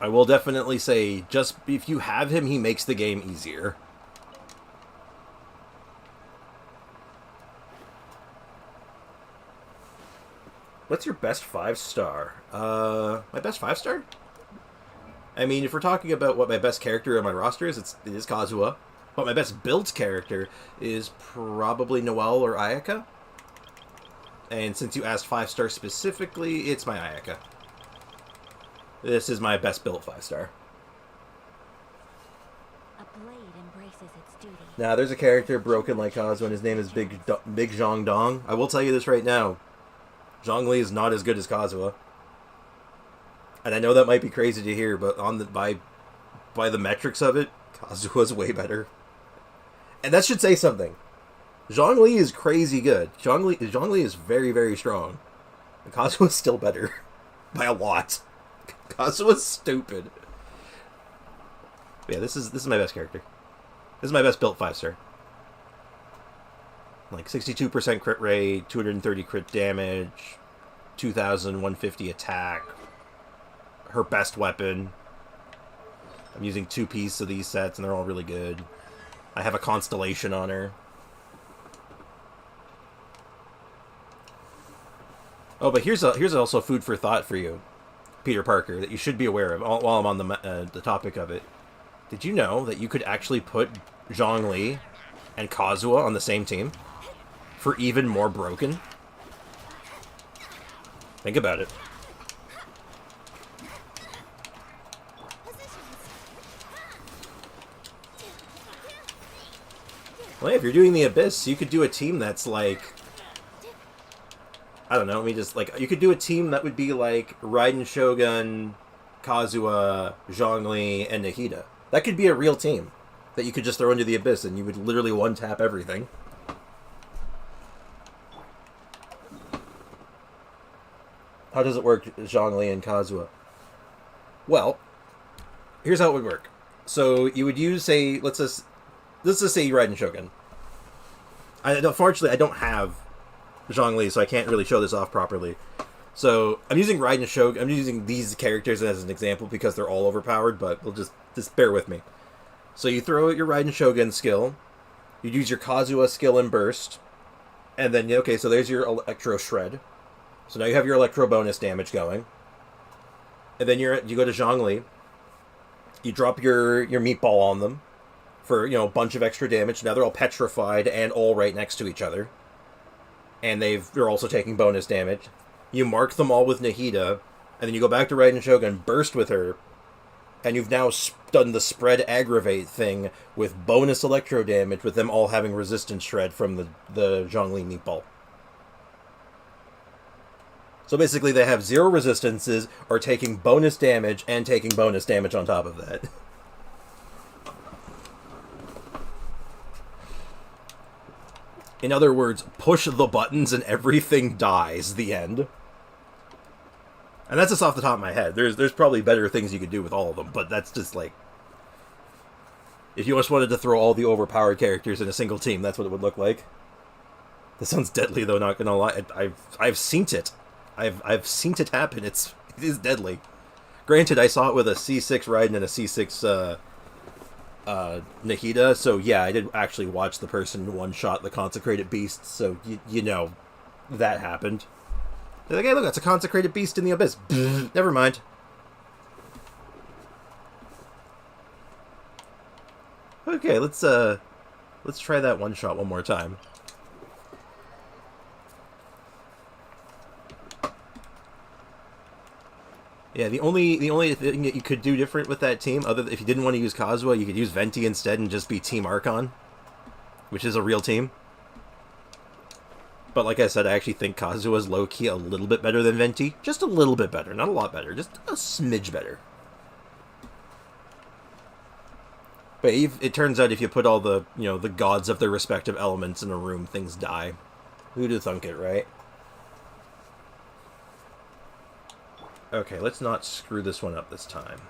I will definitely say, just if you have him, he makes the game easier. What's your best 5-star? My best 5-star? I mean, if we're talking about what my best character on my roster is, it is Kazuha. But my best built character is probably Noelle or Ayaka. And since you asked 5-star specifically, it's my Ayaka. This is my best built 5-star. A blade embraces its duty. Now, there's a character broken like Kazuha, and his name is Big Zhang Dong. I will tell you this right now. Zhongli is not as good as Kazuha. And I know that might be crazy to hear, but by the metrics of it, Kazuha's way better. And that should say something. Zhongli is crazy good. Zhongli is very, very strong. And Kazuha's still better. By a lot. Kazua's stupid. But yeah, this is my best character. This is my best built 5-star. Like 62% crit rate, 230 crit damage, 2,150 attack. Her best weapon. I'm using 2 pieces of these sets, and they're all really good. I have a constellation on her. Oh, but here's also food for thought for you, Peter Parker, that you should be aware of while I'm on the topic of it. Did you know that you could actually put Zhongli and Kazuha on the same team for even more broken? Think about it. Well, if you're doing the Abyss, you could do a team that's like, I don't know, let me just, like, you could do a team that would be like Raiden Shogun, Kazuha, Zhongli, and Nahida. That could be a real team that you could just throw into the Abyss, and you would literally one-tap everything. How does it work, Zhongli and Kazuha? Well, here's how it would work. So you would use, say, let's just say Raiden Shogun. Unfortunately, I don't have Zhongli, so I can't really show this off properly. So I'm using Raiden Shogun. I'm using these characters as an example because they're all overpowered, but we'll just bear with me. So you throw out your Raiden Shogun skill. You use your Kazuha skill and burst, and then okay, so there's your Electro Shred. So now you have your Electro bonus damage going, and then you go to Zhongli. You drop your meatball on them for, you know, a bunch of extra damage. Now they're all petrified and all right next to each other. And they're also taking bonus damage. You mark them all with Nahida, and then you go back to Raiden Shogun, burst with her, and you've now done the spread aggravate thing with bonus electro damage, with them all having resistance shred from the Zhongli meatball. So basically they have 0 resistances, or taking bonus damage, and taking bonus damage on top of that. In other words, push the buttons and everything dies, the end. And that's just off the top of my head. There's probably better things you could do with all of them, but that's just like, if you just wanted to throw all the overpowered characters in a single team, that's what it would look like. This sounds deadly, though, not gonna lie. I've seen it. I've seen it happen. It is deadly. Granted, I saw it with a C6 Raiden and a C6 Nahida, so yeah, I did actually watch the person one-shot the Consecrated Beast, so you know that happened. They're like, hey, look, that's a Consecrated Beast in the Abyss. Never mind. Okay, let's try that one-shot one more time. Yeah, the only thing that you could do different with that team, other than if you didn't want to use Kazuha, you could use Venti instead and just be Team Archon, which is a real team. But like I said, I actually think Kazuha's low-key a little bit better than Venti. Just a little bit better, not a lot better, just a smidge better. But it turns out if you put all the, you know, the gods of their respective elements in a room, things die. Who'd have thunk it, right? Okay, let's not screw this one up this time.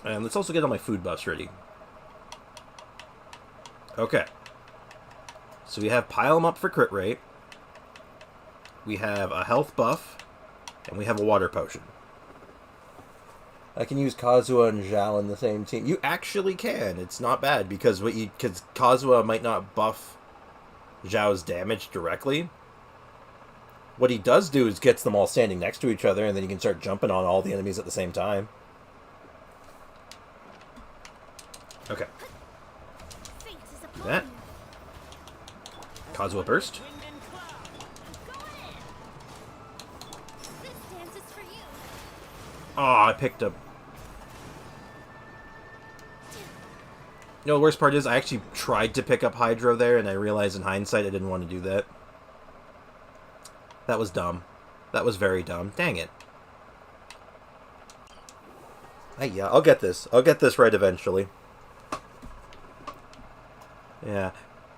And let's also get all my food buffs ready. Okay. So we have Pile 'em Up for crit rate. We have a health buff. And we have a water potion. I can use Kazuha and Zhao in the same team. You actually can. It's not bad because Kazuha might not buff Zhao's damage directly. What he does do is gets them all standing next to each other, and then you can start jumping on all the enemies at the same time. Okay. Do that. Kazuha burst. Oh, I picked up. You know, the worst part is I actually tried to pick up Hydro there, and I realized in hindsight I didn't want to do that. That was dumb. That was very dumb. Dang it. Yeah, I'll get this. I'll get this right eventually. Yeah.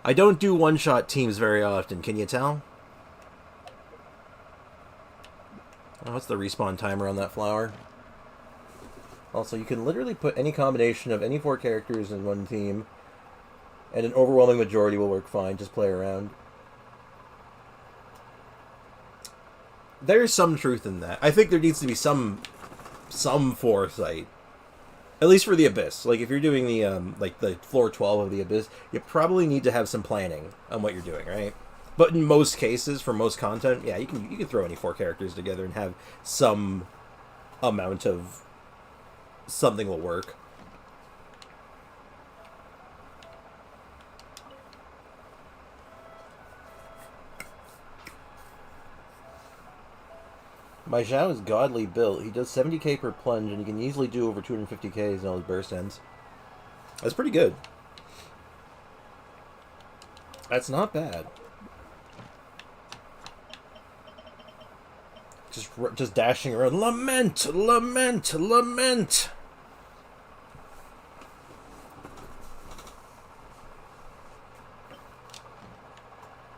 I don't do one-shot teams very often, can you tell? Oh, what's the respawn timer on that flower? Also, you can literally put any combination of any 4 characters in one team, and an overwhelming majority will work fine. Just play around. There's some truth in that. I think there needs to be some foresight. At least for the Abyss. Like, if you're doing the, like, the floor 12 of the Abyss, you probably need to have some planning on what you're doing, right? But in most cases, for most content, yeah, you can throw any 4 characters together and have some amount of something will work. My Zhao is godly built. He does 70k per plunge, and he can easily do over 250k in all his burst ends. That's pretty good. That's not bad. Just dashing around. Lament! Lament! Lament!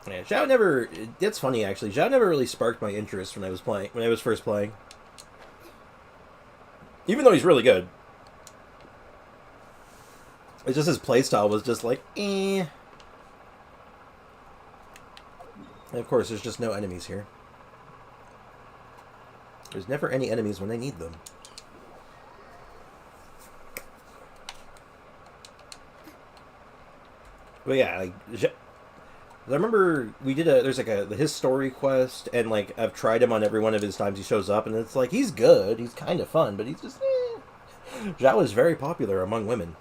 Yeah, Zhao never... That's funny, actually. Zhao never really sparked my interest when I was first playing. Even though he's really good. It's just his playstyle was just like, eh. And of course, there's just no enemies here. There's never any enemies when I need them. But yeah, like... I remember we did there's like his story quest, and like I've tried him on every one of his times he shows up, and it's like he's good, he's kind of fun, but he's just Zhao is very popular among women.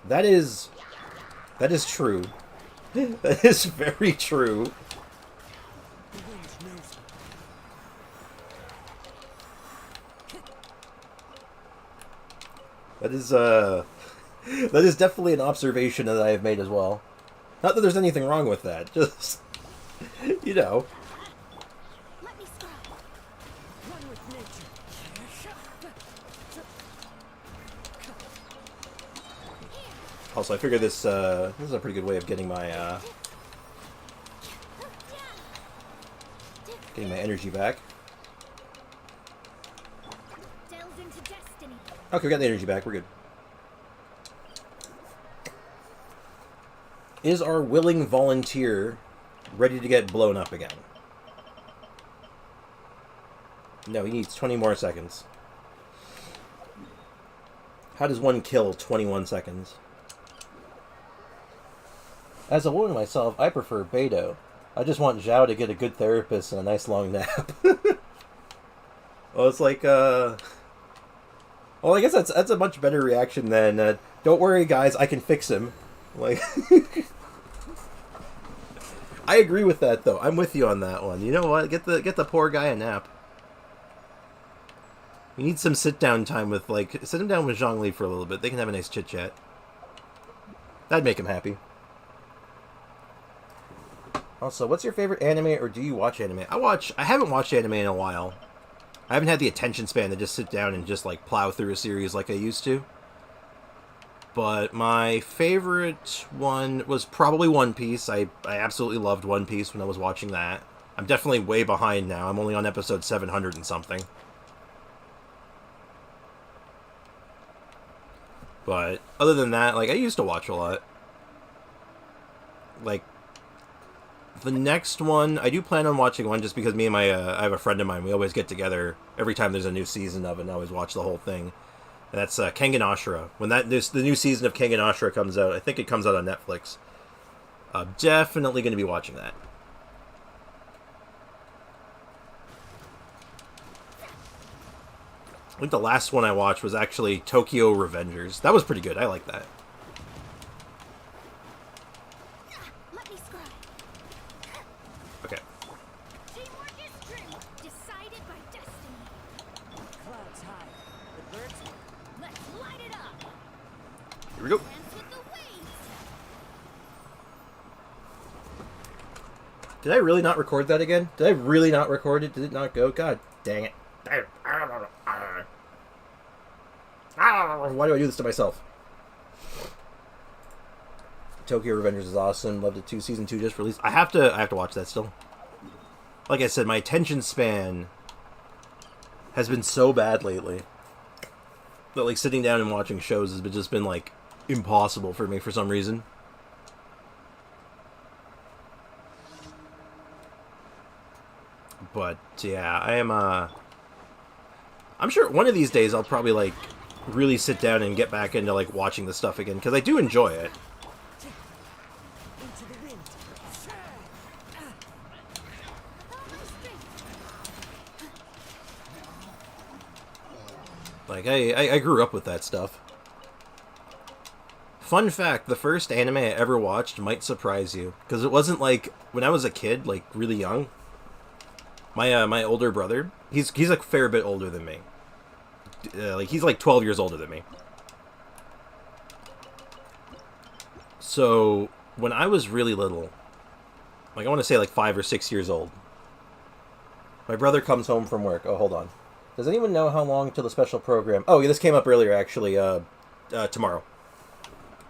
That is true. That is very true. That is definitely an observation that I have made as well. Not that there's anything wrong with that, just, you know. Let me scribe. One with nature. Also, I figure this is a pretty good way of getting my energy back. Delves into destiny. Okay, we got the energy back. We're good. Is our willing volunteer ready to get blown up again? No, he needs 20 more seconds. How does one kill 21 seconds? As a woman myself, I prefer Beidou. I just want Zhao to get a good therapist and a nice long nap. Well, it's like, well, I guess that's a much better reaction than, don't worry guys, I can fix him. Like... I agree with that, though. I'm with you on that one. You know what? Get the poor guy a nap. You need some sit-down time with, like... Sit him down with Zhongli for a little bit. They can have a nice chit-chat. That'd make him happy. Also, what's your favorite anime, or do you watch anime? I haven't watched anime in a while. I haven't had the attention span to just sit down and just, like, plow through a series like I used to. But my favorite one was probably One Piece. I absolutely loved One Piece when I was watching that. I'm definitely way behind now. I'm only on episode 700 and something. But other than that, like, I used to watch a lot. Like, the next one, I do plan on watching one just because me and I have a friend of mine, we always get together every time there's a new season of it and I always watch the whole thing. And that's Kengan Ashura. When the new season of Kengan Ashura comes out, I think it comes out on Netflix. Definitely going to be watching that. I think the last one I watched was actually Tokyo Revengers. That was pretty good. I like that. Let me scribe. Okay. Teamwork is true. Decided by destiny. Clouds high. The birds. Let's light it up. Here we go. Dance with the waves. Did I really not record that again? Did I really not record it? Did it not go? God dang it. Why do I do this to myself? Tokyo Revengers is awesome. Loved it too. Season 2 just released. I have to watch that still. Like I said, my attention span has been so bad lately that like sitting down and watching shows has just been like impossible for me for some reason. But yeah, I'm sure one of these days I'll probably like really sit down and get back into like watching the stuff again because I do enjoy it. Into the wind. Like I grew up with that stuff. Fun fact, the first anime I ever watched might surprise you because it wasn't like when I was a kid, like really young. My older brother, he's a fair bit older than me. Like he's like 12 years older than me. So when I was really little, like I want to say like 5 or 6 years old, my brother comes home from work. Oh, hold on. Does anyone know how long till the special program? Oh, yeah, this came up earlier actually. Tomorrow.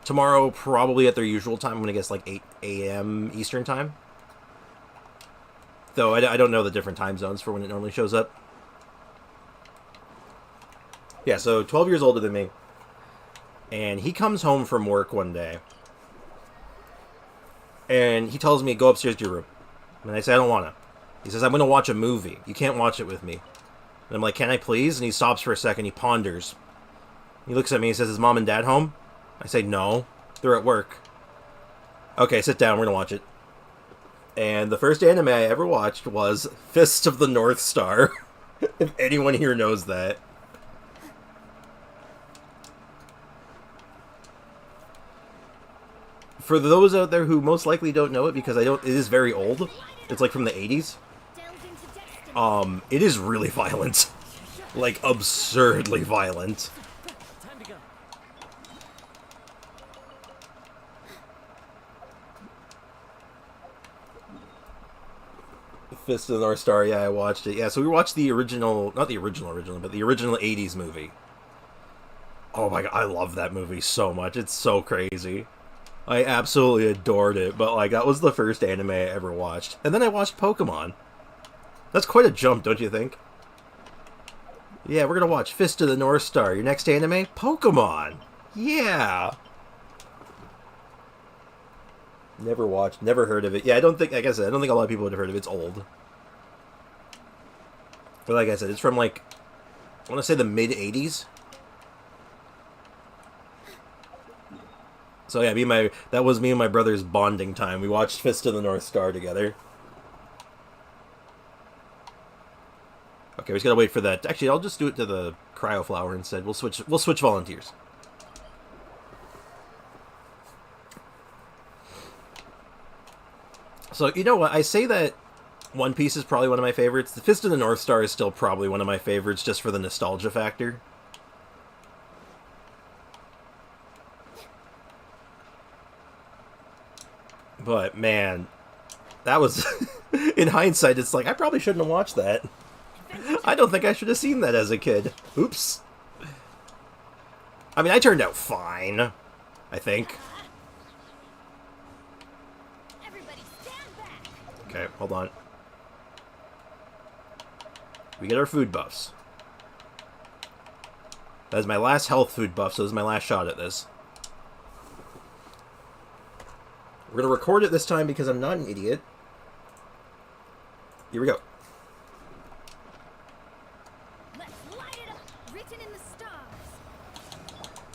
Tomorrow, probably at their usual time. I'm gonna guess like 8 a.m. Eastern time. Though I don't know the different time zones for when it normally shows up. Yeah, so 12 years older than me. And he comes home from work one day. And he tells me, go upstairs to your room. And I say, I don't want to. He says, I'm going to watch a movie. You can't watch it with me. And I'm like, can I please? And he stops for a second. He ponders. He looks at me and says, is mom and dad home? I say, no. They're at work. Okay, sit down. We're going to watch it. And the first anime I ever watched was Fist of the North Star. If anyone here knows that. For those out there who most likely don't know it, because it is very old. It's like from the 80s. It is really violent. Like, absurdly violent. Time to go. Fist of the North Star, yeah, I watched it. Yeah, so we watched the original, not the original, but the original 80s movie. Oh my god, I love that movie so much. It's so crazy. I absolutely adored it, but like that was the first anime I ever watched. And then I watched Pokemon. That's quite a jump, don't you think? Yeah, we're gonna watch Fist of the North Star. Your next anime? Pokemon! Yeah! Never watched, never heard of it. Yeah, I don't think, like I said, I don't think a lot of people would have heard of it. It's old. But like I said, it's from like, I want to say the mid-80s. So yeah, that was me and my brother's bonding time. We watched Fist of the North Star together. Okay, we just gotta wait for that. Actually, I'll just do it to the cryo flower instead. We'll switch volunteers. So, you know what? I say that One Piece is probably one of my favorites. The Fist of the North Star is still probably one of my favorites just for the nostalgia factor. But, man, that was... in hindsight, it's like, I probably shouldn't have watched that. I don't think I should have seen that as a kid. Oops. I mean, I turned out fine, I think. Everybody stand back. Okay, hold on. We get our food buffs. That is my last health food buff, so this is my last shot at this. We're going to record it this time because I'm not an idiot. Here we go. Let's light it up. Written in the stars.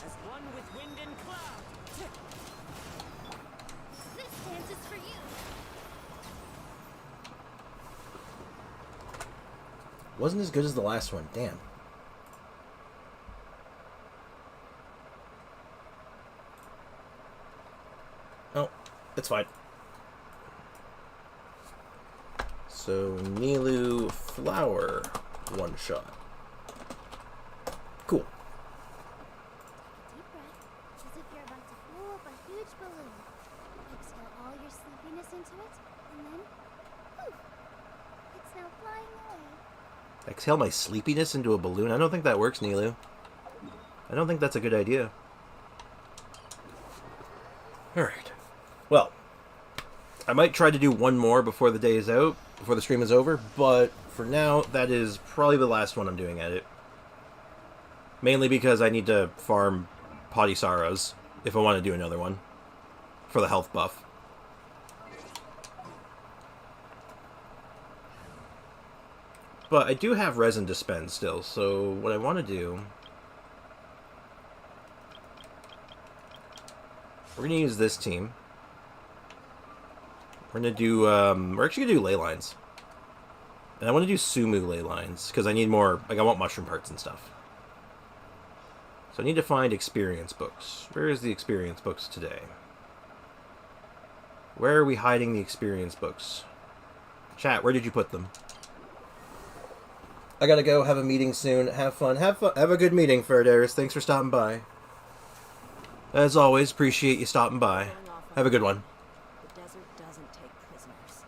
As one with wind and cloud. This dance is for you. Wasn't as good as the last one. Damn. Oh, it's fine. So, Nilu Flower one shot. Cool. Deep breath, as if you're about to blow up a huge balloon. Exhale all your sleepiness into it, and then, poof! It's now flying away. Exhale my sleepiness into a balloon? I don't think that works, Nilu. I don't think that's a good idea. Alright. Well, I might try to do one more before the day is out, before the stream is over, but for now, that is probably the last one I'm doing at it. Mainly because I need to farm Potty Sorrows if I want to do another one for the health buff. But I do have resin to spend still, so what I want to do... We're going to use this team. We're going to do... we're actually going to do ley lines. And I want to do Sumu ley lines, because I need more... Like, I want mushroom parts and stuff. So I need to find experience books. Where is the experience books today? Where are we hiding the experience books? Chat, where did you put them? I gotta go have a meeting soon. Have fun. Have a good meeting, Ferdaris. Thanks for stopping by. As always, appreciate you stopping by. Have a good one. The desert doesn't take prisoners.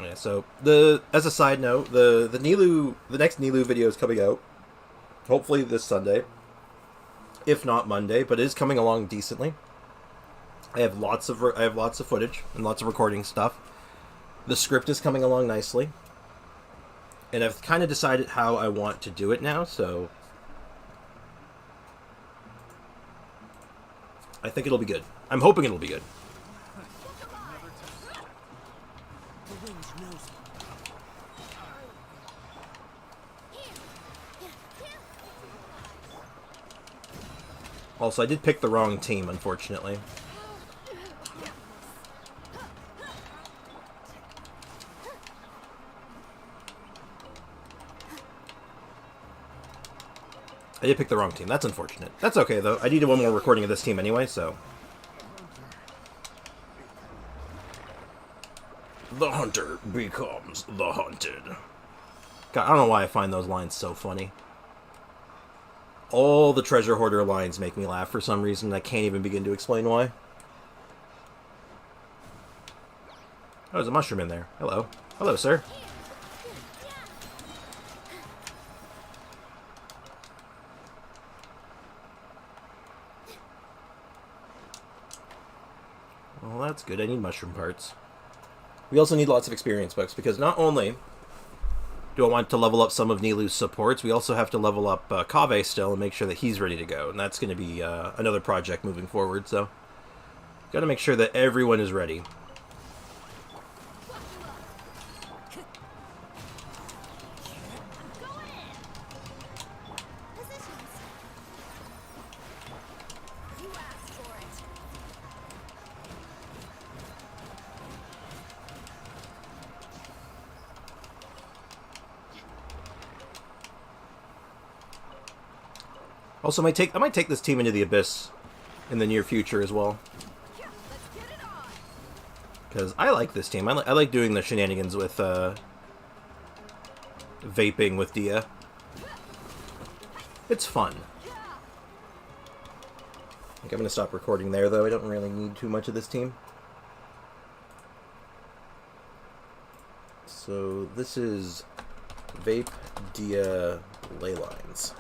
Yeah, so as a side note, the next Nilu video is coming out. Hopefully this Sunday. If not Monday, but it is coming along decently. I have lots of footage and lots of recording stuff. The script is coming along nicely. And I've kind of decided how I want to do it now, so I think it'll be good. I'm hoping it'll be good. The wind knows it. Also, I did pick the wrong team, unfortunately. I did pick the wrong team. That's unfortunate. That's okay, though. I needed one more recording of this team anyway, so... The hunter becomes the hunted. God, I don't know why I find those lines so funny. All the treasure hoarder lines make me laugh for some reason. I can't even begin to explain why. Oh, there's a mushroom in there. Hello. Hello, sir. Well, that's good. I need mushroom parts. We also need lots of experience books, because not only do I want to level up some of Nilu's supports, we also have to level up Kaveh still and make sure that he's ready to go. And that's going to be another project moving forward, so got to make sure that everyone is ready. Also, I might take this team into the Abyss in the near future as well. Because I like this team. I like doing the shenanigans with vaping with Dia. It's fun. I think I'm going to stop recording there, though. I don't really need too much of this team. So this is Vape, Dia, Ley Lines.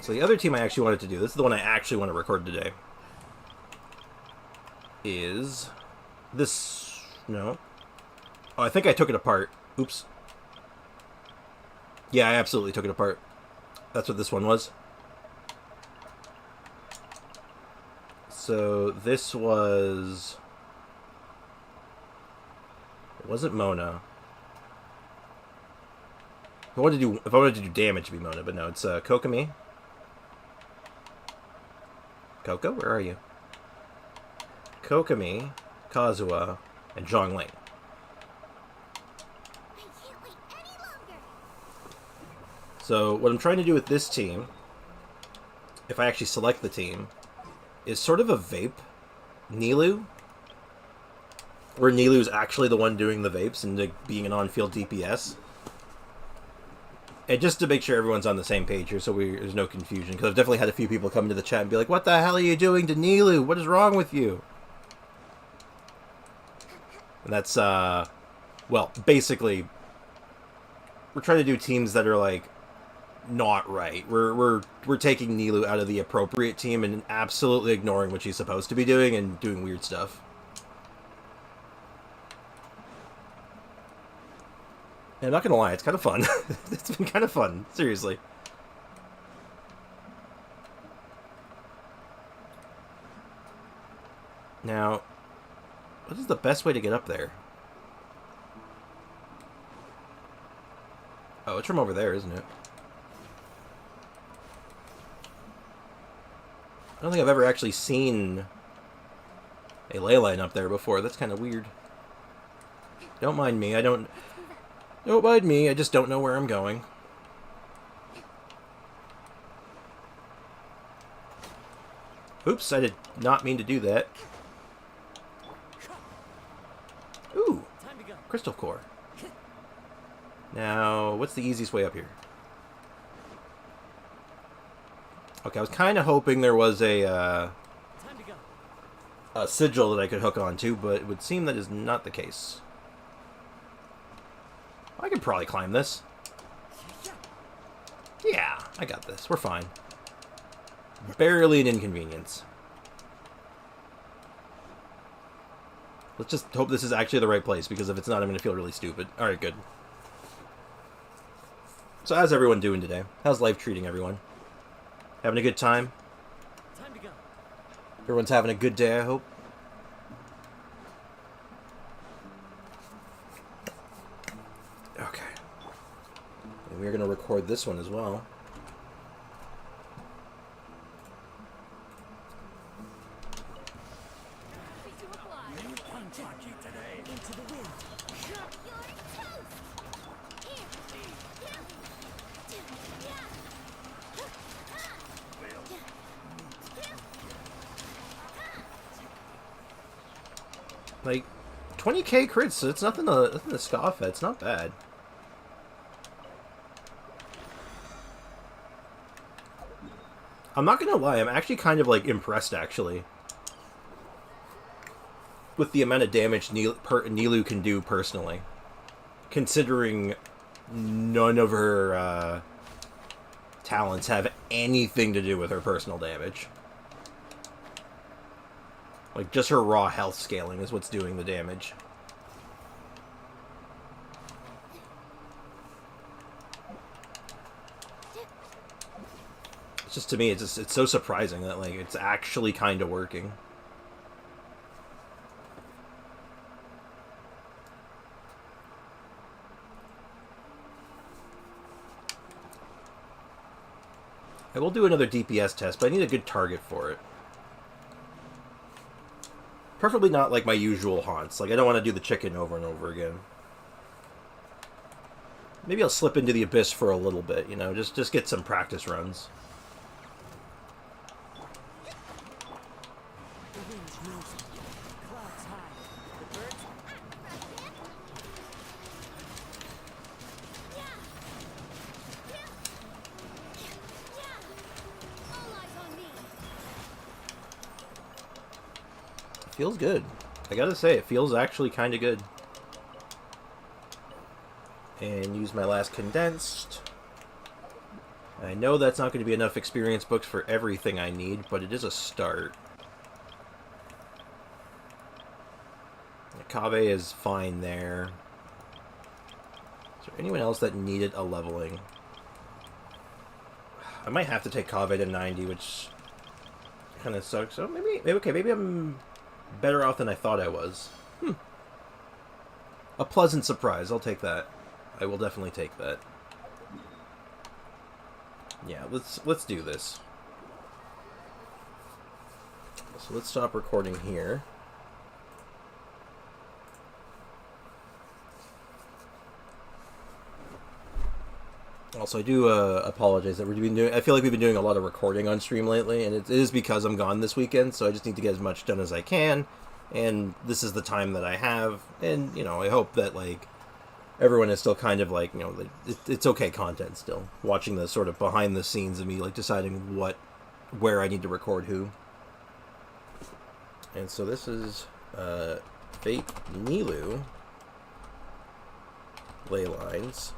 So the other team I actually wanted to do, this is the one I actually want to record today, is this... No. Oh, I think I took it apart. Oops. Yeah, I absolutely took it apart. That's what this one was. So this was... It wasn't Mona. If I wanted to do damage, it'd be Mona, but no, it's Kokomi. Coco, where are you? Kokomi, Kazuha, and Zhongling. So what I'm trying to do with this team, if I actually select the team, is sort of a vape Nilu, where Nilu's actually the one doing the vapes and being an on-field DPS. And just to make sure everyone's on the same page here, so there's no confusion, because I've definitely had a few people come into the chat and be like, "What the hell are you doing to Nilu? What is wrong with you?" And that's, well, basically, we're trying to do teams that are, like, not right. We're taking Nilu out of the appropriate team and absolutely ignoring what she's supposed to be doing and doing weird stuff. And I'm not gonna lie, it's kind of fun. It's been kind of fun, seriously. Now, what is the best way to get up there? Oh, it's from over there, isn't it? I don't think I've ever actually seen a ley line up there before. That's kind of weird. Don't mind me. Don't mind me. I just don't know where I'm going. Oops, I did not mean to do that. Ooh, crystal core. Now, what's the easiest way up here? Okay, I was kind of hoping there was a sigil that I could hook onto, but it would seem that is not the case. I could probably climb this. Yeah, I got this. We're fine. Barely an inconvenience. Let's just hope this is actually the right place, because if it's not, I'm going to feel really stupid. Alright, good. So how's everyone doing today? How's life treating everyone? Having a good time? Time to go. Everyone's having a good day, I hope. Okay. And we're going to record this one as well. Into the wind. Like, 20k crits, so it's nothing to scoff at. It's not bad. I'm not gonna lie, I'm actually kind of, like, impressed, actually, with the amount of damage Nilu can do personally, considering none of her talents have anything to do with her personal damage. Like, just her raw health scaling is what's doing the damage. It's just, to me, it's so surprising that, like, it's actually kind of working. I will do another DPS test, but I need a good target for it. Preferably not like my usual haunts. Like, I don't want to do the chicken over and over again. Maybe I'll slip into the abyss for a little bit, you know, just get some practice runs. The wind's rising. Clouds high. The birds. All eyes on me. Feels good. I gotta say, it feels actually kind of good. And use my last condensed. I know that's not going to be enough experience books for everything I need, but it is a start. Kaveh is fine there. Is there anyone else that needed a leveling? I might have to take Kaveh to 90, which kind of sucks. So maybe I'm better off than I thought I was. A pleasant surprise. I'll take that. I will definitely take that. Yeah, let's do this. So let's stop recording here. Also, I do apologize that we've been doing. I feel like we've been doing a lot of recording on stream lately, and it is because I'm gone this weekend. So I just need to get as much done as I can, and this is the time that I have. And you know, I hope that like everyone is still kind of like, you know, it's okay content still. Watching the sort of behind the scenes of me like deciding where I need to record who. And so this is Fate Nilu ley lines.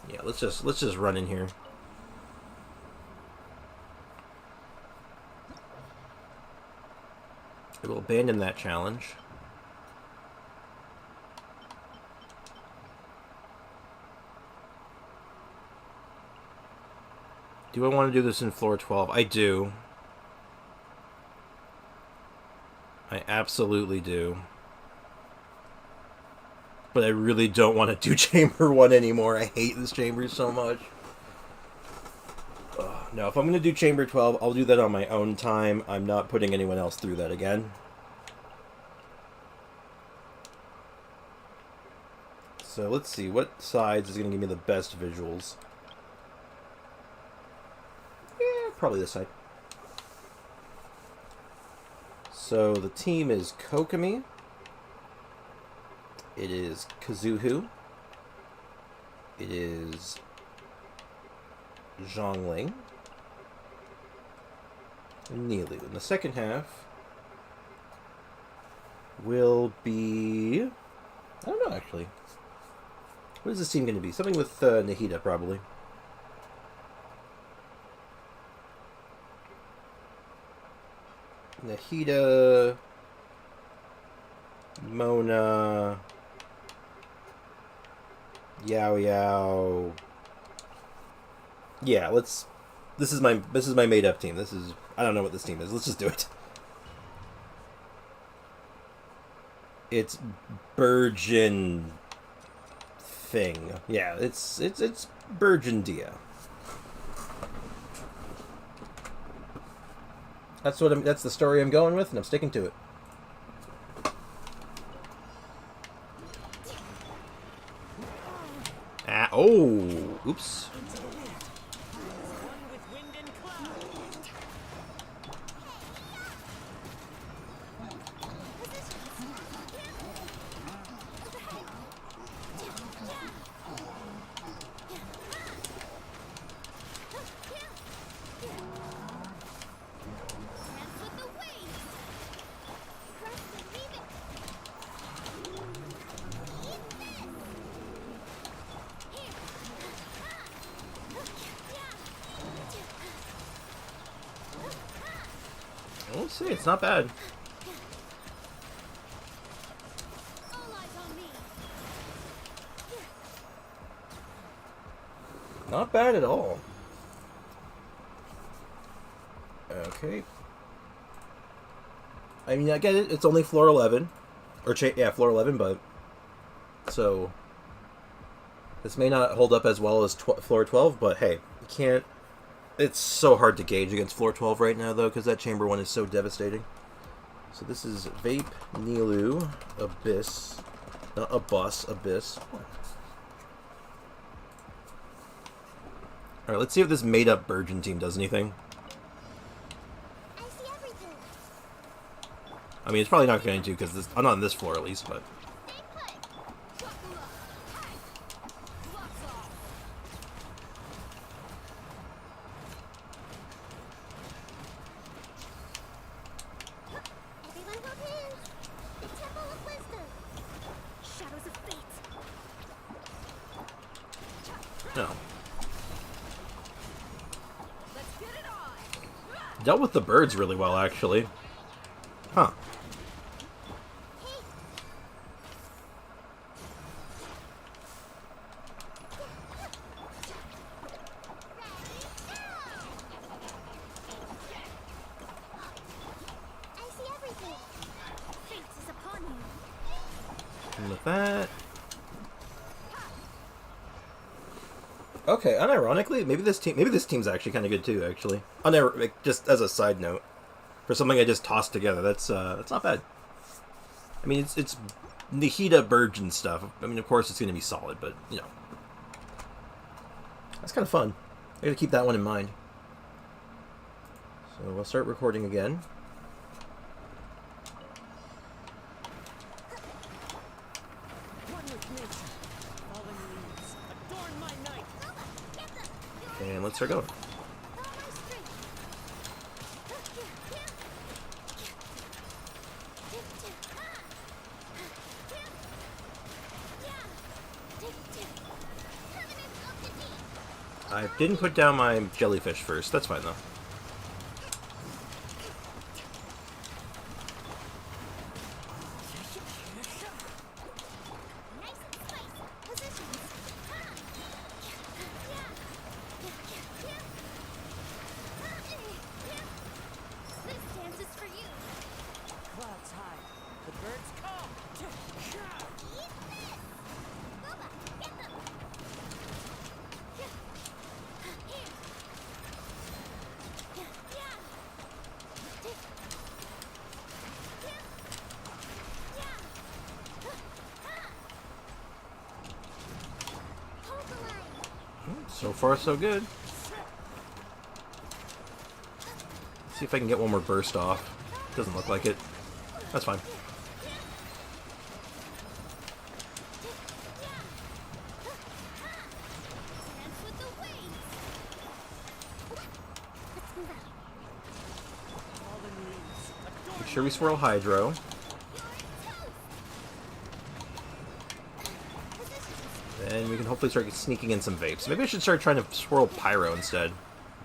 Yeah, let's just run in here. I will abandon that challenge. Do I want to do this in floor 12? I do. I absolutely do. But I really don't want to do Chamber 1 anymore. I hate this chamber so much. No, if I'm going to do Chamber 12, I'll do that on my own time. I'm not putting anyone else through that again. So let's see, what sides is going to give me the best visuals? Yeah, probably this side. So the team is Kokomi. It is Kazuhu. It is Zhongling. And Nilu. In the second half will be... I don't know, actually. What is this team going to be? Something with Nahida, probably. Nahida... Mona... Yao Yao... Yeah, let's... This is my made-up team. This is... I don't know what this team is. Let's just do it. It's Burgeon... thing. Yeah, it's Burgundia. That's the story I'm going with, and I'm sticking to it. Ah, oh, oops. One with wind and cloud. Dance with the waves. Press and leave it. Eat this. Here. We'll see. It's not bad. All eyes on me. Not bad at all. Okay. I mean, I get it. It's only floor 11. Yeah, floor 11, but... So... This may not hold up as well as floor 12, but hey, you can't... It's so hard to gauge against floor 12 right now, though, because that chamber one is so devastating. So this is Vape, Nilu, Abyss. Not a bus, Abyss. Alright, let's see if this made-up Burgeon team does anything. I see everything. I mean, it's probably not going to, because I'm not on this floor, at least, but... Stay put. Buckle up. Hi. Lots off. Everyone hold hands. The Temple of Wisdom. Shadows of Fate. No. Let's get it on! Dealt with the birds really well, actually. Huh. Hey. I see everything. Fate is upon you. And with that... Okay, unironically, maybe this team's actually kind of good too. Actually, just as a side note, for something I just tossed together, that's not bad. I mean, it's Nahida Burgeon stuff. I mean, of course, it's going to be solid, but you know, that's kind of fun. I got to keep that one in mind. So we'll start recording again. One with nature. Fallen leaves. Adorn my night. Get them. And let's start going. Follow my strength. Covenant of the I didn't put down my jellyfish first. That's fine, though. Nice and spicy. Positions. This dance is for you. Clouds high. The birds come. Eat this. Booba, get them. Here. Hold the line. So far, so good. See if I can get one more burst off. Doesn't look like it. That's fine. Dance with the waves. Let's move out. Fallen leaves. Adorn Make sure we swirl Hydro. You're toast. Positions. And we can hopefully start sneaking in some vapes. Maybe I should start trying to swirl Pyro instead.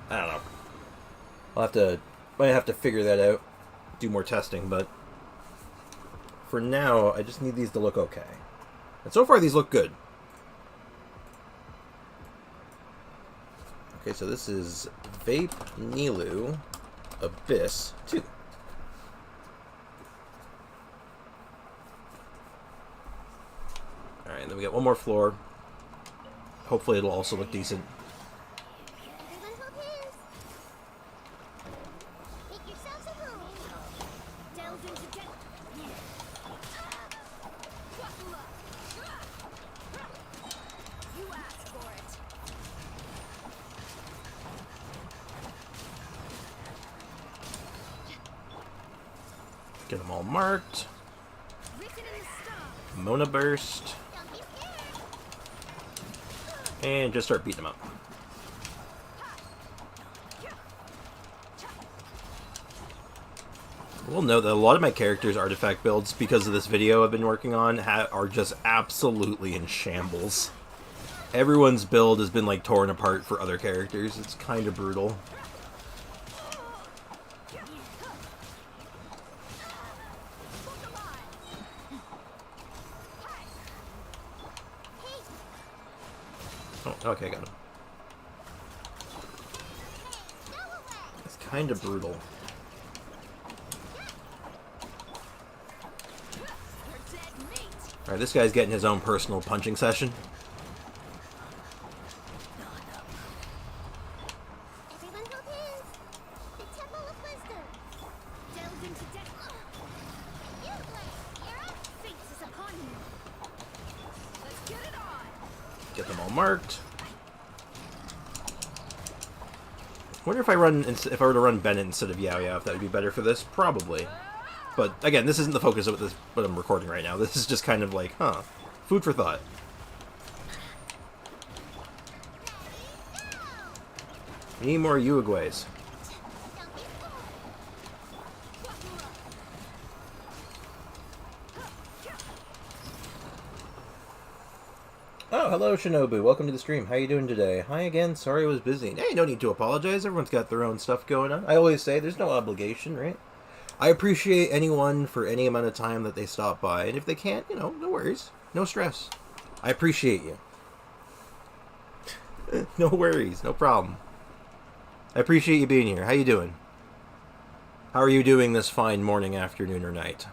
I don't know. Might have to figure that out. Do more testing, but for now, I just need these to look okay. And so far, these look good. Okay, so this is Vape Nilu Abyss 2. Alright, then we got one more floor. Hopefully it'll also look decent. Everyone hold hands. Make yourselves at home. Delve into death. You asked for it. Get them all marked. Written in the stars. Mona Burst. Don't be scared. And just start beating them up. We'll note that a lot of my characters' artifact builds, because of this video I've been working on, are just absolutely in shambles. Everyone's build has been like torn apart for other characters. It's kind of brutal. Oh, okay, got him. It's kind of brutal. Alright, this guy's getting his own personal punching session. Everyone hold hands. The Temple of Wisdom. Delve into death. You play, Era. Fate is upon you. Let's get it on. Get them all marked. Wonder if I were to run Bennett instead of Yao Yao, if that would be better for this. Probably. But again, this isn't the focus of what I'm recording right now. This is just kind of like, food for thought. We need more Uruguays. Don't be Oh, hello Shinobu. Welcome to the stream. How you doing today? Hi again. Sorry I was busy. Hey, no need to apologize. Everyone's got their own stuff going on. I always say there's no obligation, right? I appreciate anyone for any amount of time that they stop by. And if they can't, no worries. No stress. I appreciate you. No worries. No problem. I appreciate you being here. How you doing? How are you doing this fine morning, afternoon, or night?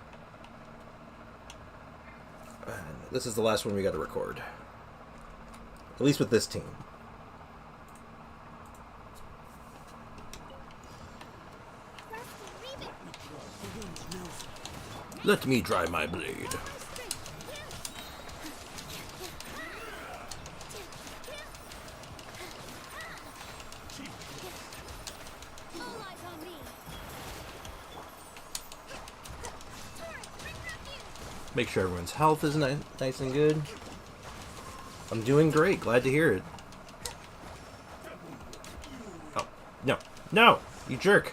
This is the last one we got to record. At least with this team. Let me dry my blade. Make sure everyone's health is nice and good. I'm doing great. Glad to hear it. Oh, no. No! You jerk!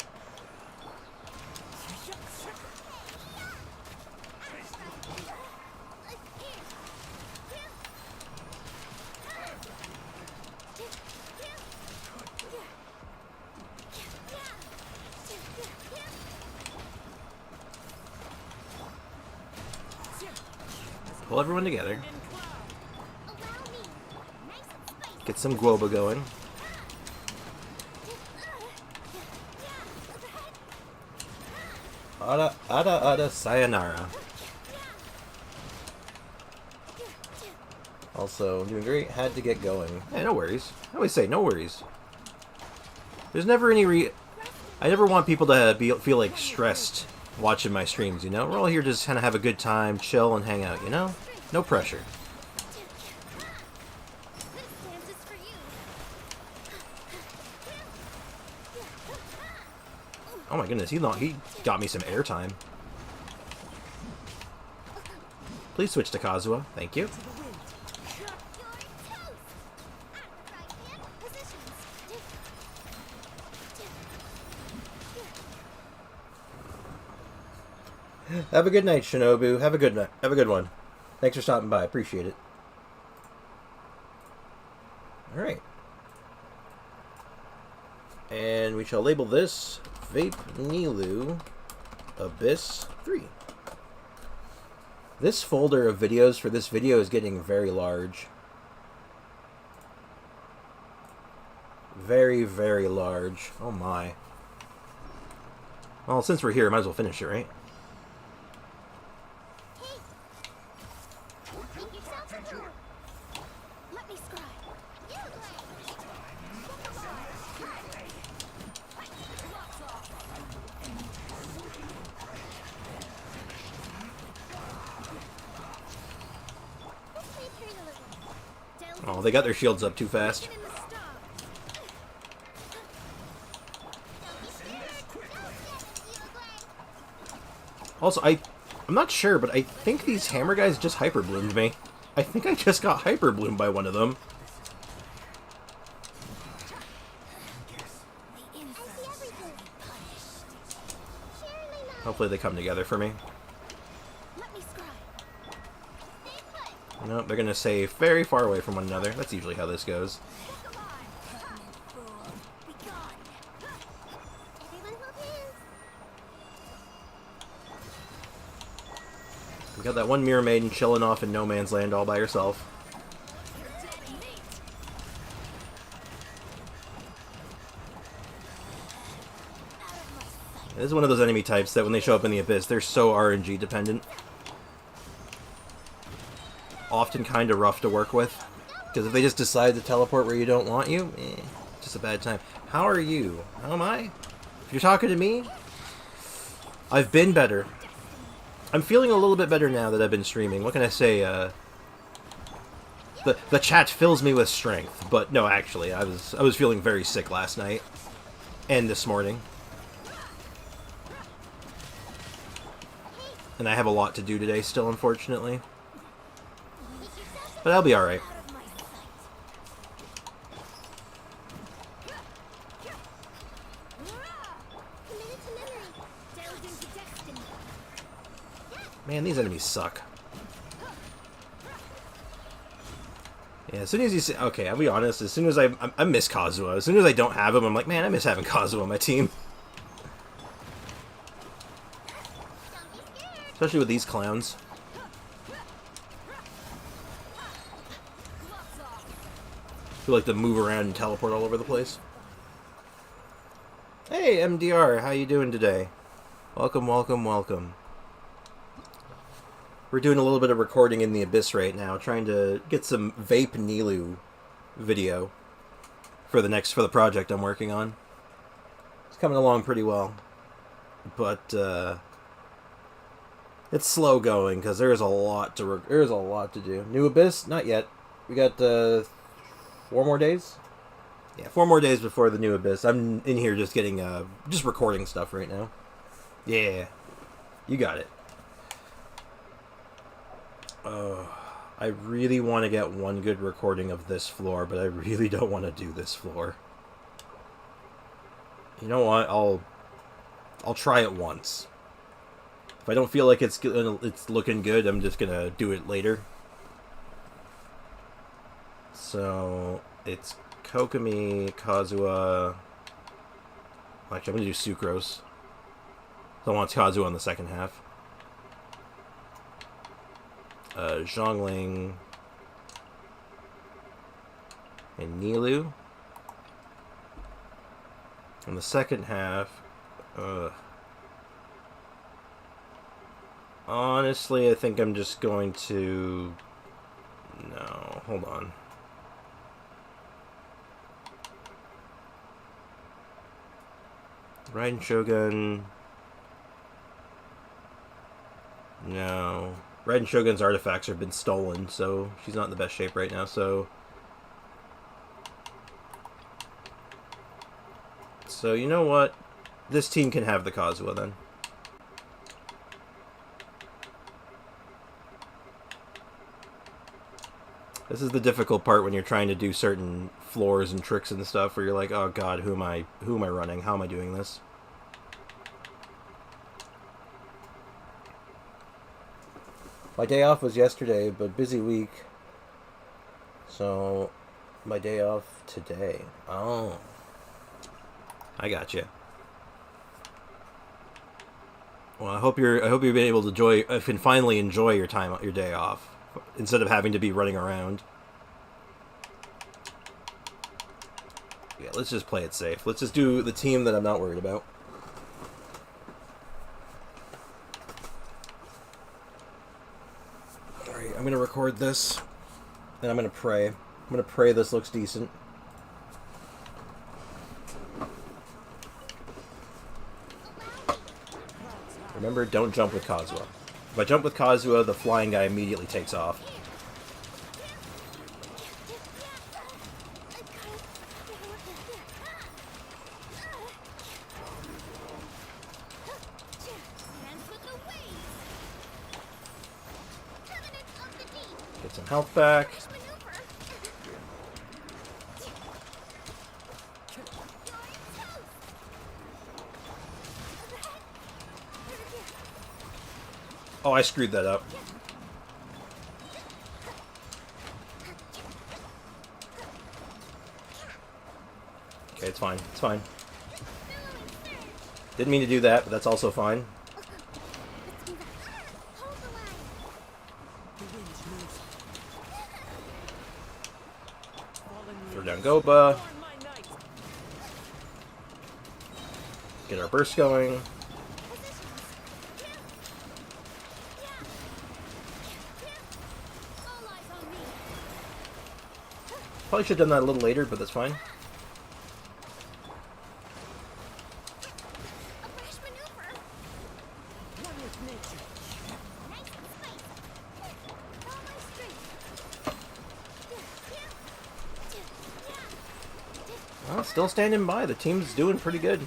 Pull everyone together. And cloud. Allow me. Nice and spicy. Get some Guoba going. Ada, sayonara. Also, doing great. Had to get going. Hey, no worries. I always say no worries. There's never any I never want people to feel like stressed watching my streams, you know? We're all here to just kind of have a good time, chill, and hang out, you know? No pressure. This dance is for you. Oh my goodness, he got me some airtime. Please switch to Kazuha. Thank you. You're toast. Right hand positions. Have a good night, Shinobu. Have a good night. Have a good one. Thanks for stopping by. Appreciate it. Alright. And we shall label this Vape Nilu Abyss 3. This folder of videos for this video is getting very large. Very, very large. Oh my. Well, since we're here, might as well finish it, right? Make yourself at home. Let me scribe. You Oh, they got their shields up too fast. Also, I'm not sure, but I think these hammer guys just hyper bloomed me. I think I just got hyper bloomed by one of them. Hopefully they come together for me. Nope, they're gonna stay very far away from one another. That's usually how this goes. We got that one mirror maiden chilling off in no man's land all by herself. This is one of those enemy types that when they show up in the Abyss, they're so RNG dependent. Often kind of rough to work with. Because if they just decide to teleport where you don't want you, just a bad time. How are you? How am I? If you're talking to me, I've been better. I'm feeling a little bit better now that I've been streaming. What can I say? The chat fills me with strength. But no, actually, I was feeling very sick last night. And this morning. And I have a lot to do today still, unfortunately. But I'll be alright. Man, these enemies suck. Yeah, as soon as you say... Okay, I'll be honest. As soon as I miss Kazuha. As soon as I don't have him, I'm like, man, I miss having Kazuha on my team. Especially with these clowns. Who like to move around and teleport all over the place. Hey, MDR, how you doing today? Welcome, welcome, welcome. We're doing a little bit of recording in the Abyss right now, trying to get some Vape Nilu video for the project I'm working on. It's coming along pretty well, but it's slow going because there's a lot to do. New Abyss, not yet. We got 4 more days. Yeah, 4 more days before the New Abyss. I'm in here just getting just recording stuff right now. Yeah, you got it. I really want to get one good recording of this floor, but I really don't want to do this floor. You know what? I'll try it once. If I don't feel like it's looking good, I'm just gonna do it later. So it's Kokomi, Kazuha. Actually, I'm gonna do Sucrose. So I want Kazuha in the second half. Zhongling, and Nilu. In the second half, honestly, I think I'm just going to... No, hold on. Raiden Shogun... No. Raiden Shogun's artifacts have been stolen, so she's not in the best shape right now, so... So, you know what? This team can have the Kazuha, then. This is the difficult part when you're trying to do certain floors and tricks and stuff, where you're like, oh god, who am I running? How am I doing this? My day off was yesterday, but busy week. So, my day off today. Oh. I got you. Well, I hope you've been able to can finally enjoy your day off, instead of having to be running around. Yeah, let's just play it safe. Let's just do the team that I'm not worried about. Alright, I'm gonna record this, and I'm gonna pray. I'm gonna pray this looks decent. Remember, don't jump with Kazuha. If I jump with Kazuha, the flying guy immediately takes off. Get some health back. Oh, I screwed that up. Okay, it's fine. It's fine. Didn't mean to do that, but that's also fine. Throw down Goba. Get our burst going. Probably should have done that a little later, but that's fine. Well, still standing by. The team's doing pretty good.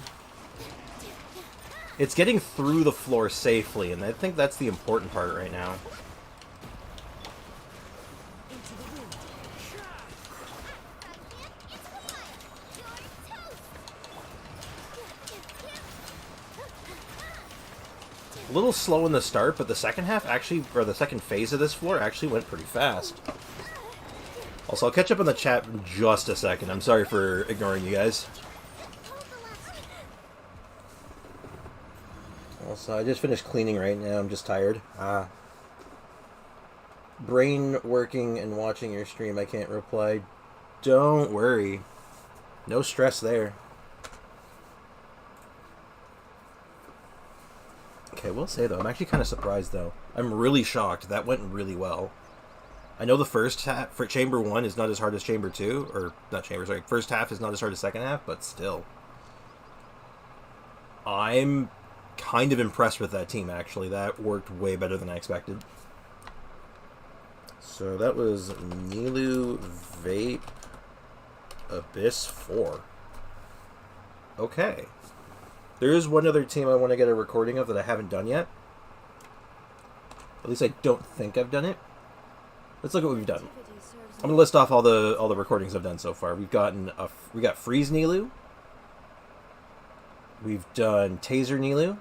It's getting through the floor safely, and I think that's the important part right now. A little slow in the start, but the second half actually, or the second phase of this floor actually went pretty fast. Also, I'll catch up on the chat in just a second. I'm sorry for ignoring you guys. Also, I just finished cleaning right now. I'm just tired. Brain working and watching your stream. I can't reply. Don't worry. No stress there. Okay, we'll say though, I'm actually kind of surprised though. I'm really shocked. That went really well. I know the first half for Chamber 1 is not as hard as Chamber 2, or not Chamber, sorry. First half is not as hard as second half, but still. I'm kind of impressed with that team, actually. That worked way better than I expected. So that was Nilu, Vape, Abyss 4. Okay. There is one other team I want to get a recording of that I haven't done yet. At least I don't think I've done it. Let's look at what we've done. I'm gonna list off all the recordings I've done so far. We got Freeze Nilu. We've done Taser Nilu.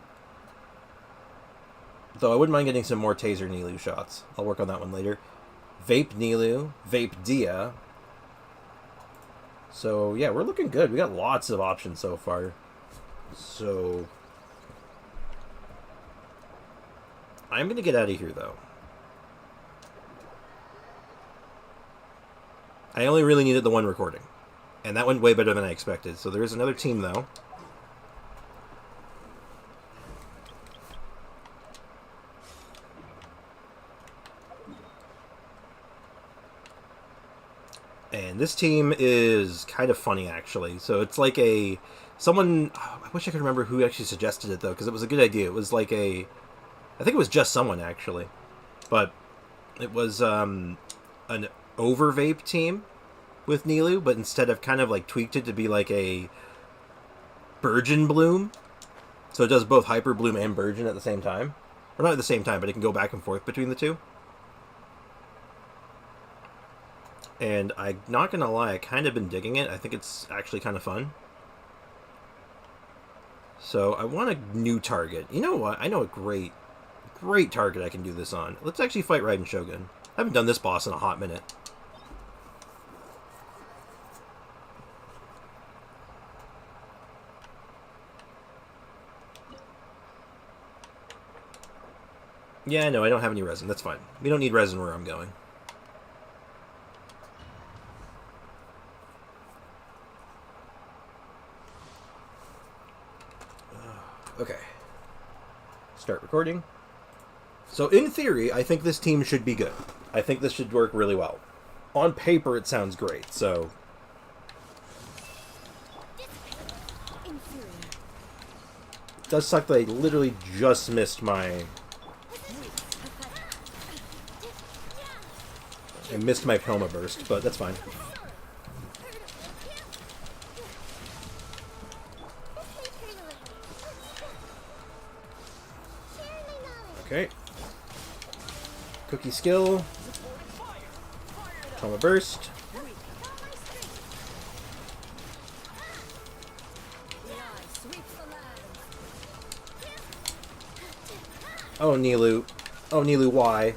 Though I wouldn't mind getting some more Taser Nilu shots. I'll work on that one later. Vape Nilu, Vape Dia. So yeah, we're looking good. We got lots of options so far. So I'm gonna get out of here though. I only really needed the one recording. And that went way better than I expected. So there is another team, though. And this team is kind of funny, actually. So it's like someone... I wish I could remember who actually suggested it, though, because it was a good idea. It was like I think it was just someone, actually. But it was an over-vape team with Nilou, but instead of kind of like tweaked it to be like a Burgeon Bloom. So it does both Hyper Bloom and Burgeon at the same time. Or not at the same time, but it can go back and forth between the two. And I'm not going to lie, I've kind of been digging it. I think it's actually kind of fun. So I want a new target. You know what? I know a great target I can do this on. Let's actually fight Raiden Shogun. I haven't done this boss in a hot minute. Yeah, no, I don't have any resin. That's fine. We don't need resin where I'm going. Okay. Start recording. So in theory, I think this team should be good. I think this should work really well. On paper, it sounds great, so... It does suck that I literally just missed my... I missed my Coma Burst, but that's fine. Okay. Cookie skill. Coma Burst. Oh, Nilou. Oh, Nilou, why?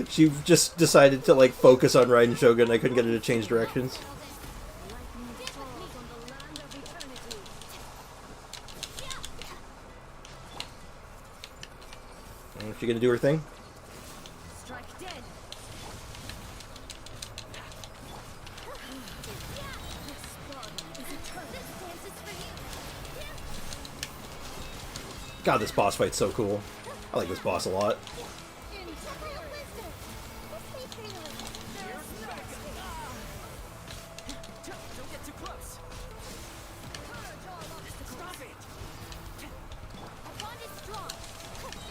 She just decided to, like, focus on Raiden Shogun. I couldn't get her to change directions. Is she gonna do her thing? God, this boss fight's so cool. I like this boss a lot.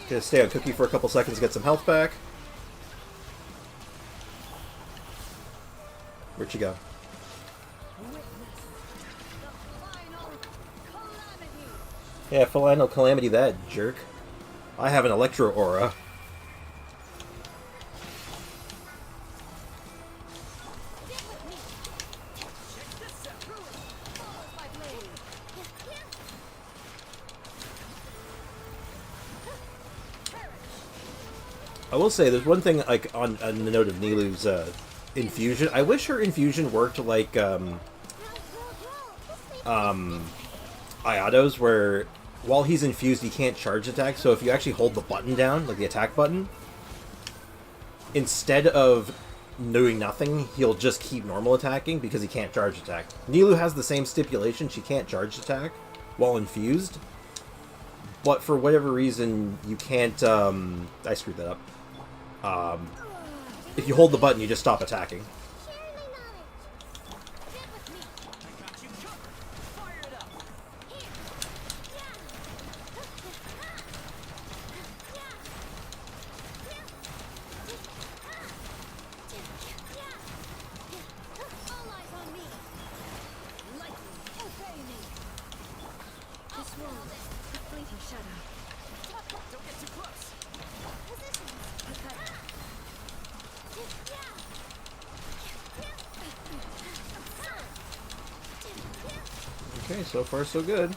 Gonna stay on Cookie for a couple seconds to get some health back. Where'd she go? Yeah, Final Calamity that, jerk. I have an Electro Aura. I will say, there's one thing, like, on the note of Nilou's infusion. I wish her infusion worked like Ayato's, where while he's infused, he can't charge attack. So if you actually hold the button down, like the attack button, instead of doing nothing, he'll just keep normal attacking because he can't charge attack. Nilou has the same stipulation; she can't charge attack while infused. But for whatever reason, you can't. I screwed that up. If you hold the button, you just stop attacking. Okay, so far so good.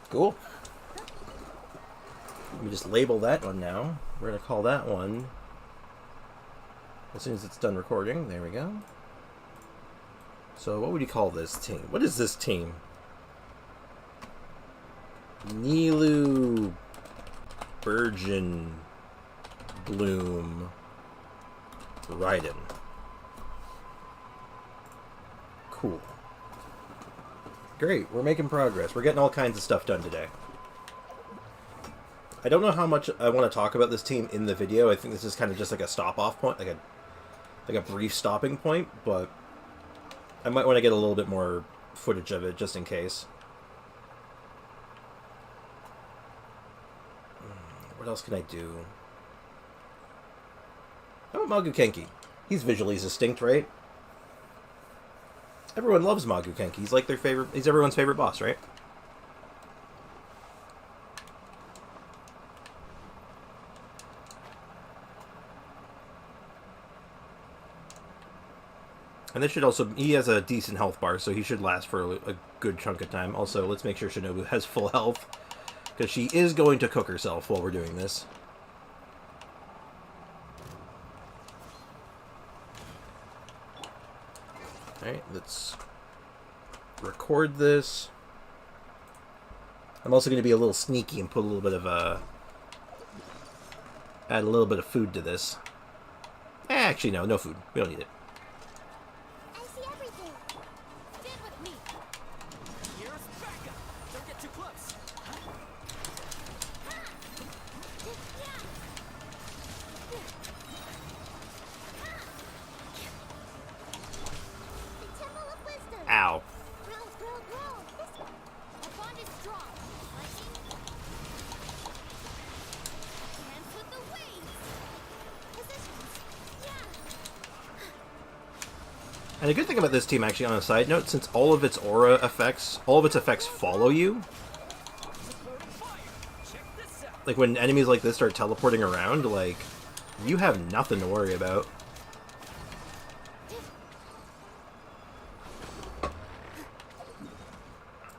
Cool. Let me just label that one now. We're going to call that one, as soon as it's done recording, there we go. So what would you call this team? What is this team? Nilu Virgin Bloom Raiden. Cool. Great, we're making progress. We're getting all kinds of stuff done today. I don't know how much I want to talk about this team in the video. I think this is kind of just like a stop-off point, like a brief stopping point, but I might want to get a little bit more footage of it just in case. What else can I do? How about Magu-Kenki? He's visually distinct, right? Everyone loves Magu-Kenki. He's like their favorite. He's everyone's favorite boss, right? And this should also... He has a decent health bar, so he should last for a good chunk of time. Also, let's make sure Shinobu has full health, because she is going to cook herself while we're doing this. Alright, let's record this. I'm also going to be a little sneaky and put a little bit of add a little bit of food to this. Actually, no food. We don't need it. I see everything. Stand with me. Here's backup. Don't get too close. The Temple of Wisdom. Ow. Grow, grow, grow. This way. Our bond is strong. Lightning. Dance with the waves. Positions. Yeah. And a good thing about this team, actually, on a side note, since all of its aura effects, all of its effects follow you, like when enemies like this start teleporting around, like, you have nothing to worry about.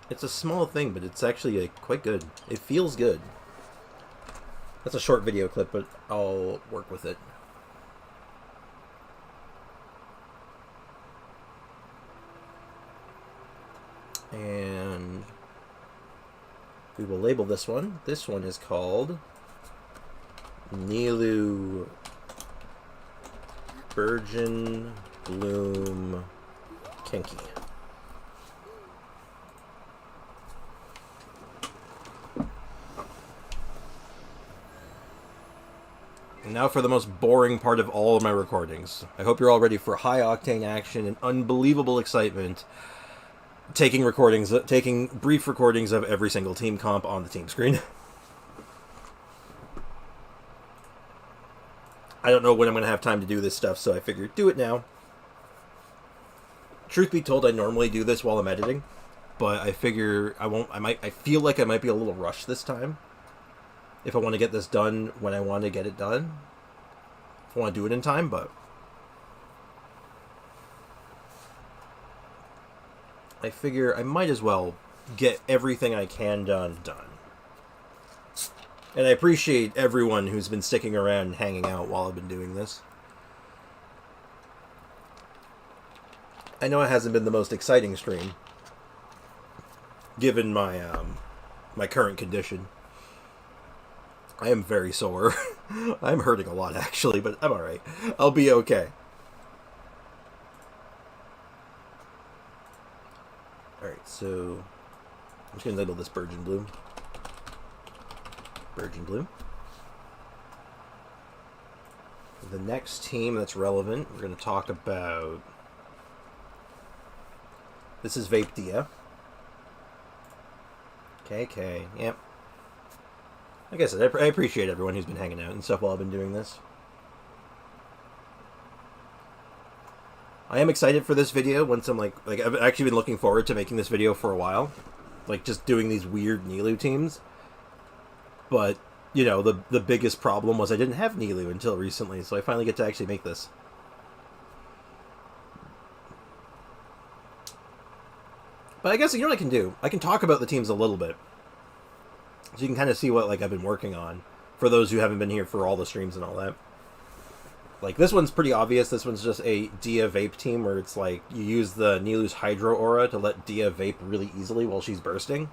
It's a small thing, but it's actually quite good. It feels good. That's a short video clip, but I'll work with it. And we will label this one. This one is called Nilu Virgin Bloom Kenki. And now for the most boring part of all of my recordings. I hope you're all ready for high-octane action and unbelievable excitement. Taking brief recordings of every single team comp on the team screen. I don't know when I'm going to have time to do this stuff, so I figured do it now. Truth be told, I normally do this while I'm editing, but I figure I feel like I might be a little rushed this time. If I want to get this done when I want to get it done. If I want to do it in time, but I figure I might as well get everything I can done. And I appreciate everyone who's been sticking around and hanging out while I've been doing this. I know it hasn't been the most exciting stream, given my my current condition. I am very sore. I'm hurting a lot, actually, but I'm alright. I'll be okay. Alright, so I'm just going to label this Virgin Bloom. Virgin Bloom. The next team that's relevant, we're going to talk about... This is Vape Dia. KK, yep. Like I said, I appreciate everyone who's been hanging out and stuff while I've been doing this. I am excited for this video once I'm like I've actually been looking forward to making this video for a while. Like, just doing these weird Nilu teams. But, you know, the biggest problem was I didn't have Nilu until recently, so I finally get to actually make this. But I guess, you know what I can do? I can talk about the teams a little bit. So you can kind of see what, like, I've been working on. For those who haven't been here for all the streams and all that. Like, this one's pretty obvious. This one's just a Dia vape team where it's like you use the Nilu's Hydro Aura to let Dia vape really easily while she's bursting,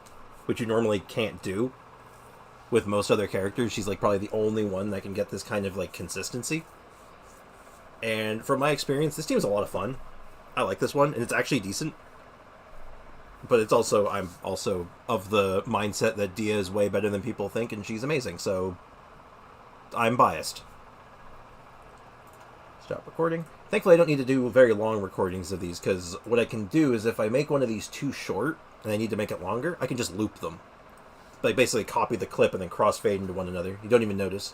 which you normally can't do with most other characters. She's like probably the only one that can get this kind of like consistency. And from my experience, this team's a lot of fun. I like this one, and it's actually decent. But it's also, I'm also of the mindset that Dia is way better than people think, and she's amazing, so I'm biased. Stop recording. Thankfully, I don't need to do very long recordings of these, because what I can do is if I make one of these too short, and I need to make it longer, I can just loop them. Like, basically copy the clip and then crossfade into one another. You don't even notice.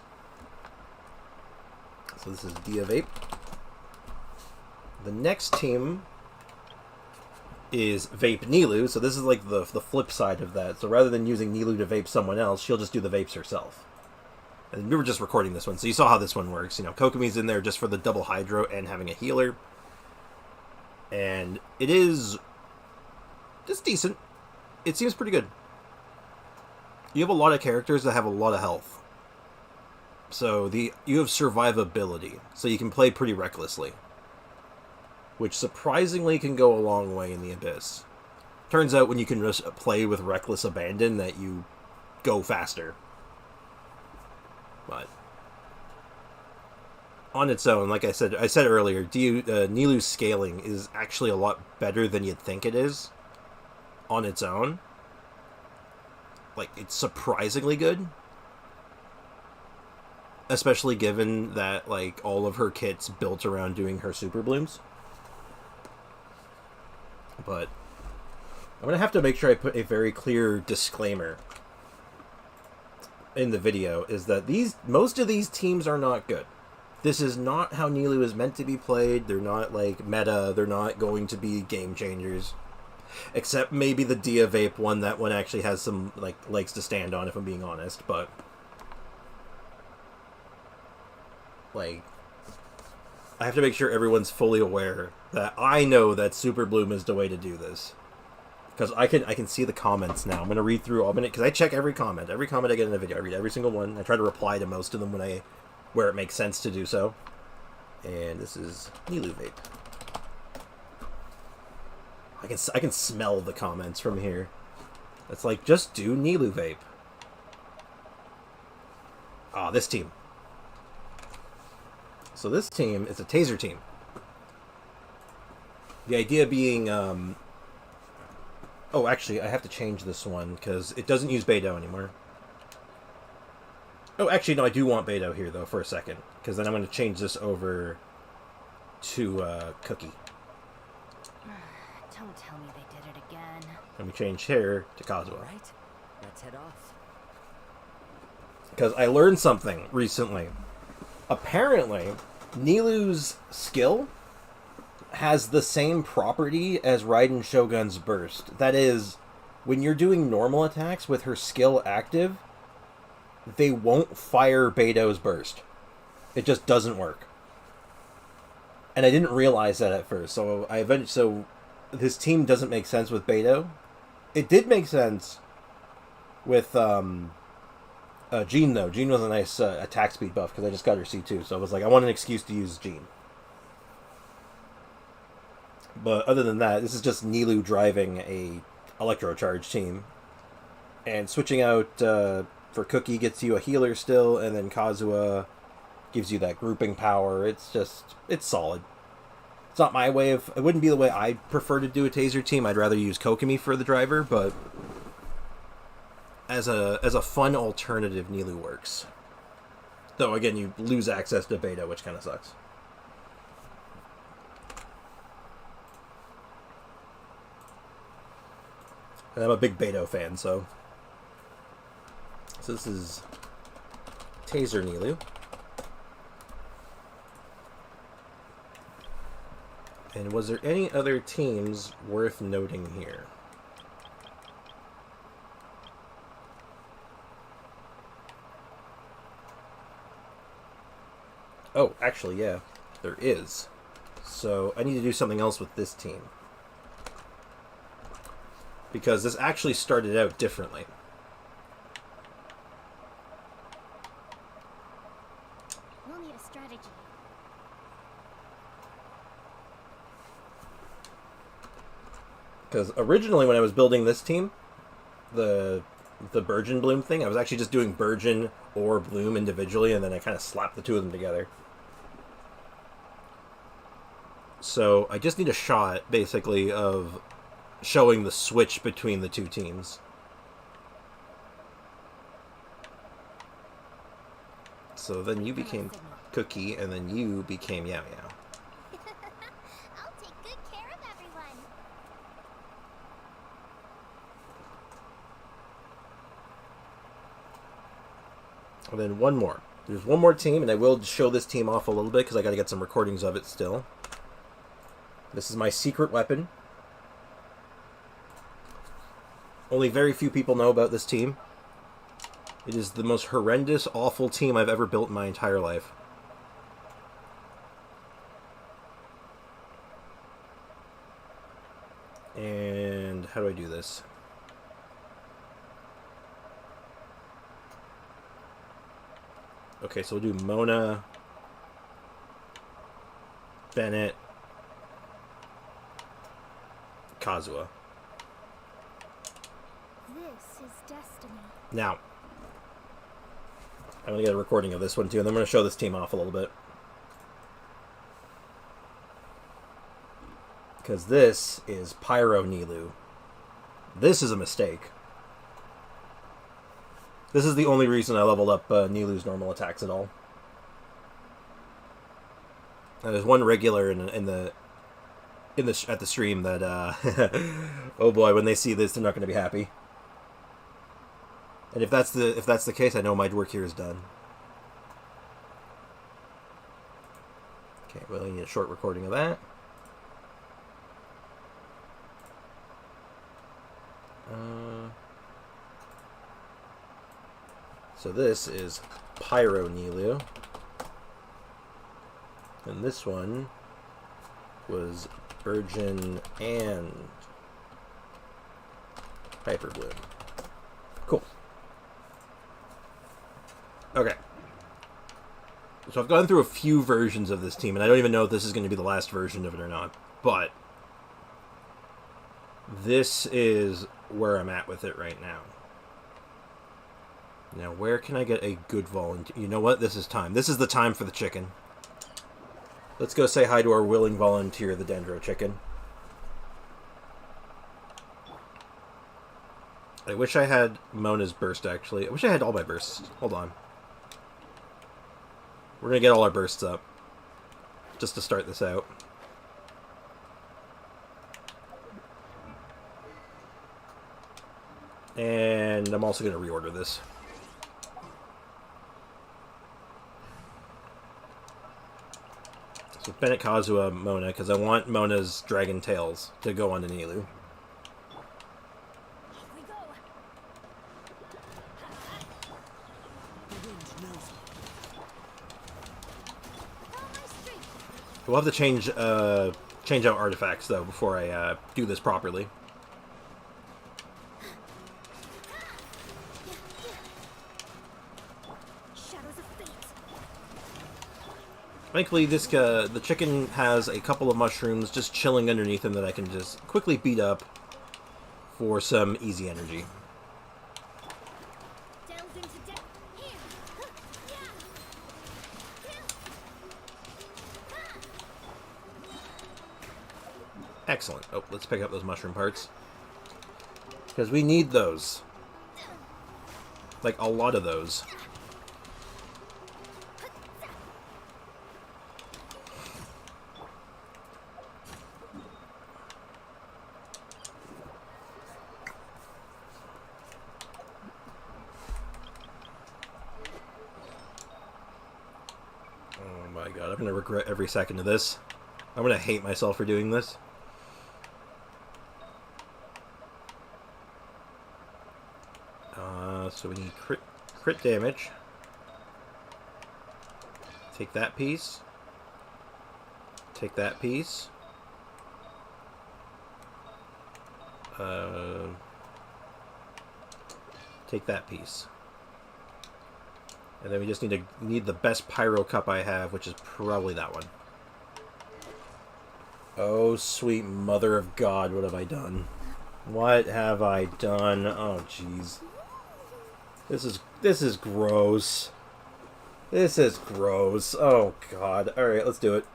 So this is Dia Vape. The next team is Vape Nilu, so this is like the flip side of that. So rather than using Nilu to vape someone else, she'll just do the vapes herself. And we were just recording this one, so you saw how this one works. You know, Kokomi's in there just for the double hydro and having a healer. And it is just decent. It seems pretty good. You have a lot of characters that have a lot of health. So you have survivability, so you can play pretty recklessly. Which surprisingly can go a long way in the Abyss. Turns out when you can just play with reckless abandon that you go faster. But on its own, like I said earlier, Nilu's scaling is actually a lot better than you'd think it is. On its own, like, it's surprisingly good, especially given that like all of her kit's built around doing her super blooms. But I'm gonna have to make sure I put a very clear disclaimer in the video, is that most of these teams are not good. This is not how Nilu is meant to be played. They're not like meta. They're not going to be game changers, except maybe the Dia Vape one. That one actually has some like legs to stand on, if I'm being honest. But like, I have to make sure everyone's fully aware that I know that Super Bloom is the way to do this. Because I can see the comments now. I'm going to read through all minute, because I check every comment. Every comment I get in a video, I read every single one. I try to reply to most of them where it makes sense to do so. And this is Nilu Vape. I can smell the comments from here. It's like, just do Nilu Vape. Ah, this team. So this team is a taser team. The idea being, oh, actually, I have to change this one, because it doesn't use Beidou anymore. Oh, actually, no, I do want Beidou here, though, for a second, because then I'm going to change this over to Cookie. Don't tell me they did it again. Let me change here to Kazuha. All right, let's head off. Because I learned something recently. Apparently, Nilu's skill has the same property as Raiden Shogun's burst. That is, when you're doing normal attacks with her skill active, they won't fire Beidou's burst. It just doesn't work. And I didn't realize that at first, so this team doesn't make sense with Beidou. It did make sense with Jean, though. Jean was a nice attack speed buff, because I just got her C2, so I was like, I want an excuse to use Jean. But other than that, this is just Nilu driving a Electro Charge team. And switching out for Cookie gets you a healer still, and then Kazuha gives you that grouping power. It's solid. It's not my way of... It wouldn't be the way I prefer to do a taser team. I'd rather use Kokomi for the driver, but as a fun alternative, Nilu works. Though, again, you lose access to Beidou, which kind of sucks. And I'm a big Beidou fan, so this is Taser Nilu. And was there any other teams worth noting here? Oh, actually, yeah, there is. So I need to do something else with this team, because this actually started out differently. We'll need a strategy. Because originally when I was building this team, the Burgeon Bloom thing, I was actually just doing Burgeon or Bloom individually, and then I kind of slapped the two of them together. So I just need a shot, basically, of showing the switch between the two teams. So then you became Cookie, and then you became Yao Yao. I'll take good care of everyone. And then one more. There's one more team, and I will show this team off a little bit because I got to get some recordings of it still. This is my secret weapon. Only very few people know about this team. It is the most horrendous, awful team I've ever built in my entire life. And how do I do this? Okay, so we'll do Mona, Bennett, Kazuha. This is destiny. Now, I'm going to get a recording of this one too, and then I'm going to show this team off a little bit. Because this is Pyro Nilou. This is a mistake. This is the only reason I leveled up Nilou's normal attacks at all. And there's one regular at the stream that oh boy, when they see this, they're not going to be happy. And if that's the case, I know my work here is done. Okay, well, I need a short recording of that. So this is Pyro Nilou. And this one was Burgeon and Hyper Bloom. Cool. Okay. So I've gone through a few versions of this team, and I don't even know if this is going to be the last version of it or not. But this is where I'm at with it right now. Now, where can I get a good volunteer? You know what? This is time. This is the time for the chicken. Let's go say hi to our willing volunteer, the Dendro chicken. I wish I had Mona's burst, actually. I wish I had all my bursts. Hold on. We're going to get all our bursts up. Just to start this out. And I'm also going to reorder this. So Bennett, Kazuha, Mona, because I want Mona's Dragon Tails to go on to Nilou. Here we go. The wind knows it. Follow my streak. We'll have to change out artifacts, though, before I do this properly. Shadows of fate. Thankfully, the chicken has a couple of mushrooms just chilling underneath him that I can just quickly beat up for some easy energy. Delve into depth. Here. Excellent. Oh, let's pick up those mushroom parts. Because we need those. Like, a lot of those. Oh my god, I'm going to regret every second of this. I'm going to hate myself for doing this. So we need crit damage. Take that piece. Take that piece. Take that piece. And then we just need the best pyro cup I have, which is probably that one. Oh, sweet mother of God, what have I done? What have I done? Oh, jeez. This is gross. This is gross. Oh, God. Alright, let's do it.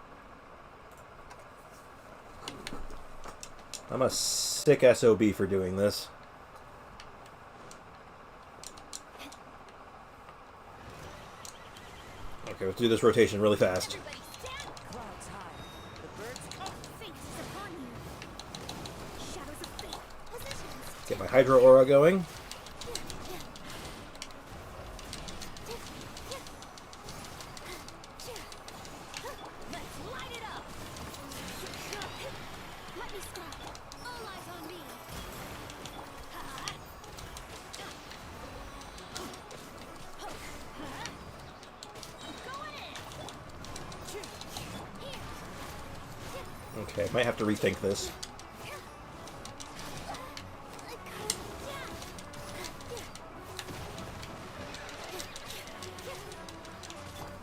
I'm a sick SOB for doing this. Okay, let's do this rotation really fast. Everybody stand! Clouds high. The birds come. Fate is upon you. Shadows of fate. Positions. Get my Hydro Aura going. Let's light it up! Let me start. All eyes on me. Going in! Okay, might have to rethink this.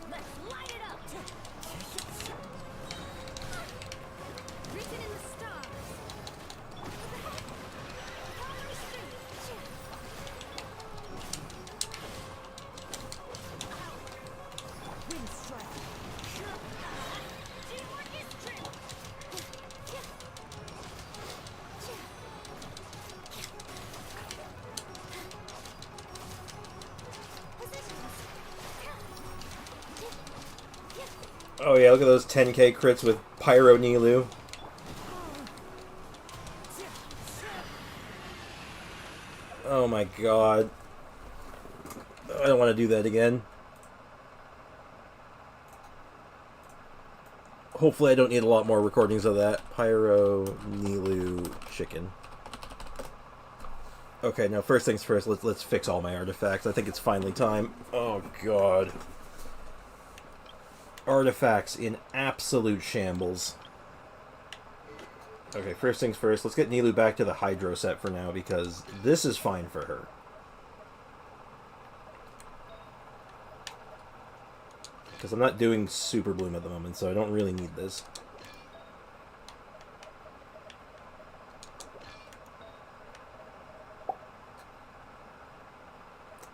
Let's light it up! Written in the stars. Power street. Wind strike. Teamwork is true. Oh yeah, look at those 10k crits with Pyro Nilu. Oh my god. I don't want to do that again. Hopefully I don't need a lot more recordings of that. Pyro Nilu chicken. Okay, now first things first, let's fix all my artifacts. I think it's finally time. Oh god. Artifacts in absolute shambles. Okay, first things first, let's get Nilu back to the Hydro set for now, because this is fine for her. Because I'm not doing Super Bloom at the moment, so I don't really need this.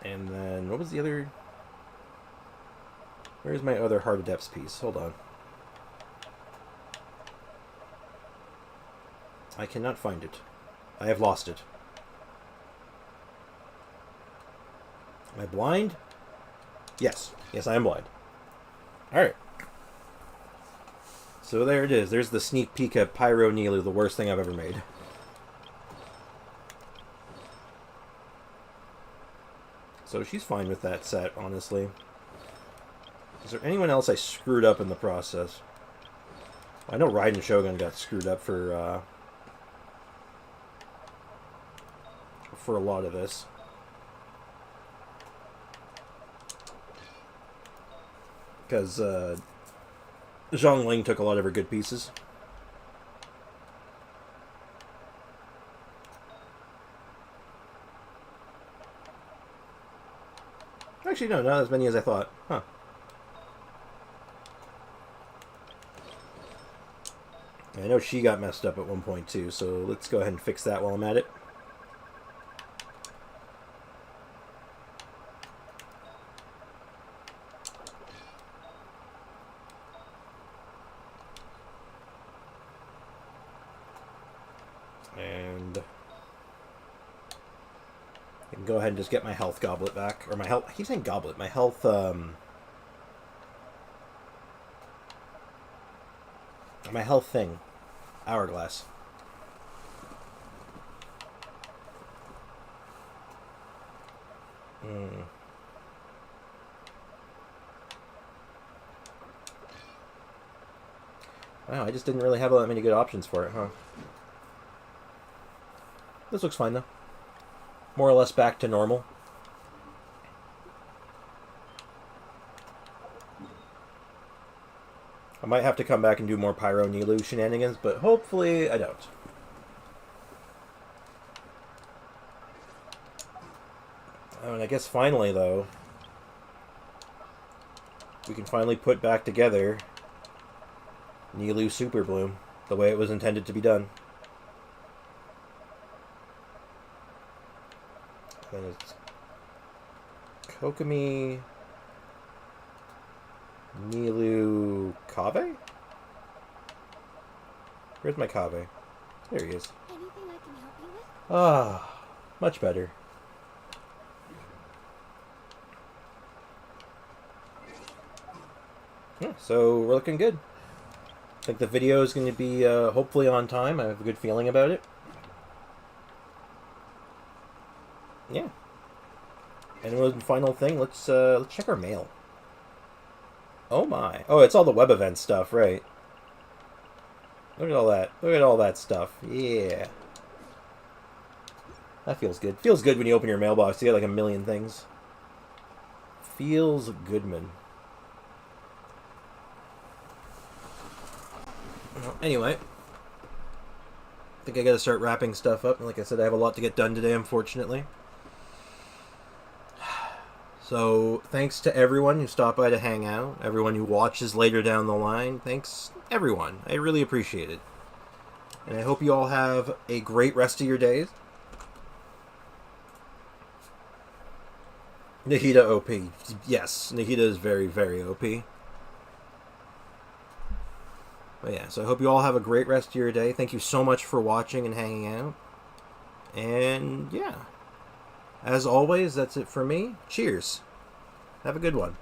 And then, what was the other... Where's my other Heart of Depths piece? Hold on. I cannot find it. I have lost it. Am I blind? Yes. Yes, I am blind. Alright. So there it is. There's the sneak peek at Pyro Nilu, the worst thing I've ever made. So she's fine with that set, honestly. Is there anyone else I screwed up in the process? I know Raiden Shogun got screwed up for a lot of this. Because Zhongling took a lot of her good pieces. Actually, no, not as many as I thought. Huh. I know she got messed up at one point too, so let's go ahead and fix that while I'm at it. And I can go ahead and just get my health goblet back. Or my health... I keep saying goblet. My health, my health thing. Hourglass. Wow, I just didn't really have that many good options for it, huh? This looks fine, though. More or less back to normal. I might have to come back and do more Pyro Nilu shenanigans, but hopefully I don't. Oh, and I guess finally, though, we can finally put back together Nilu Super Bloom the way it was intended to be done. And it's Kokomi Nilu Kave? Where's my Kave? There he is. Anything I can help you with? Ah, much better. Yeah, so we're looking good. I think the video is going to be hopefully on time. I have a good feeling about it. Yeah. And one final thing, let's check our mail. Oh my! Oh, it's all the web event stuff, right? Look at all that! Look at all that stuff! Yeah. That feels good. Feels good when you open your mailbox. You get like a million things. Feels goodman. Well, anyway, I think I gotta start wrapping stuff up. And like I said, I have a lot to get done today, unfortunately. So, thanks to everyone who stopped by to hang out, everyone who watches later down the line. Thanks, everyone. I really appreciate it. And I hope you all have a great rest of your days. Nahida OP. Yes, Nahida is very, very OP. But yeah, so I hope you all have a great rest of your day. Thank you so much for watching and hanging out. And yeah. As always, that's it for me. Cheers. Have a good one.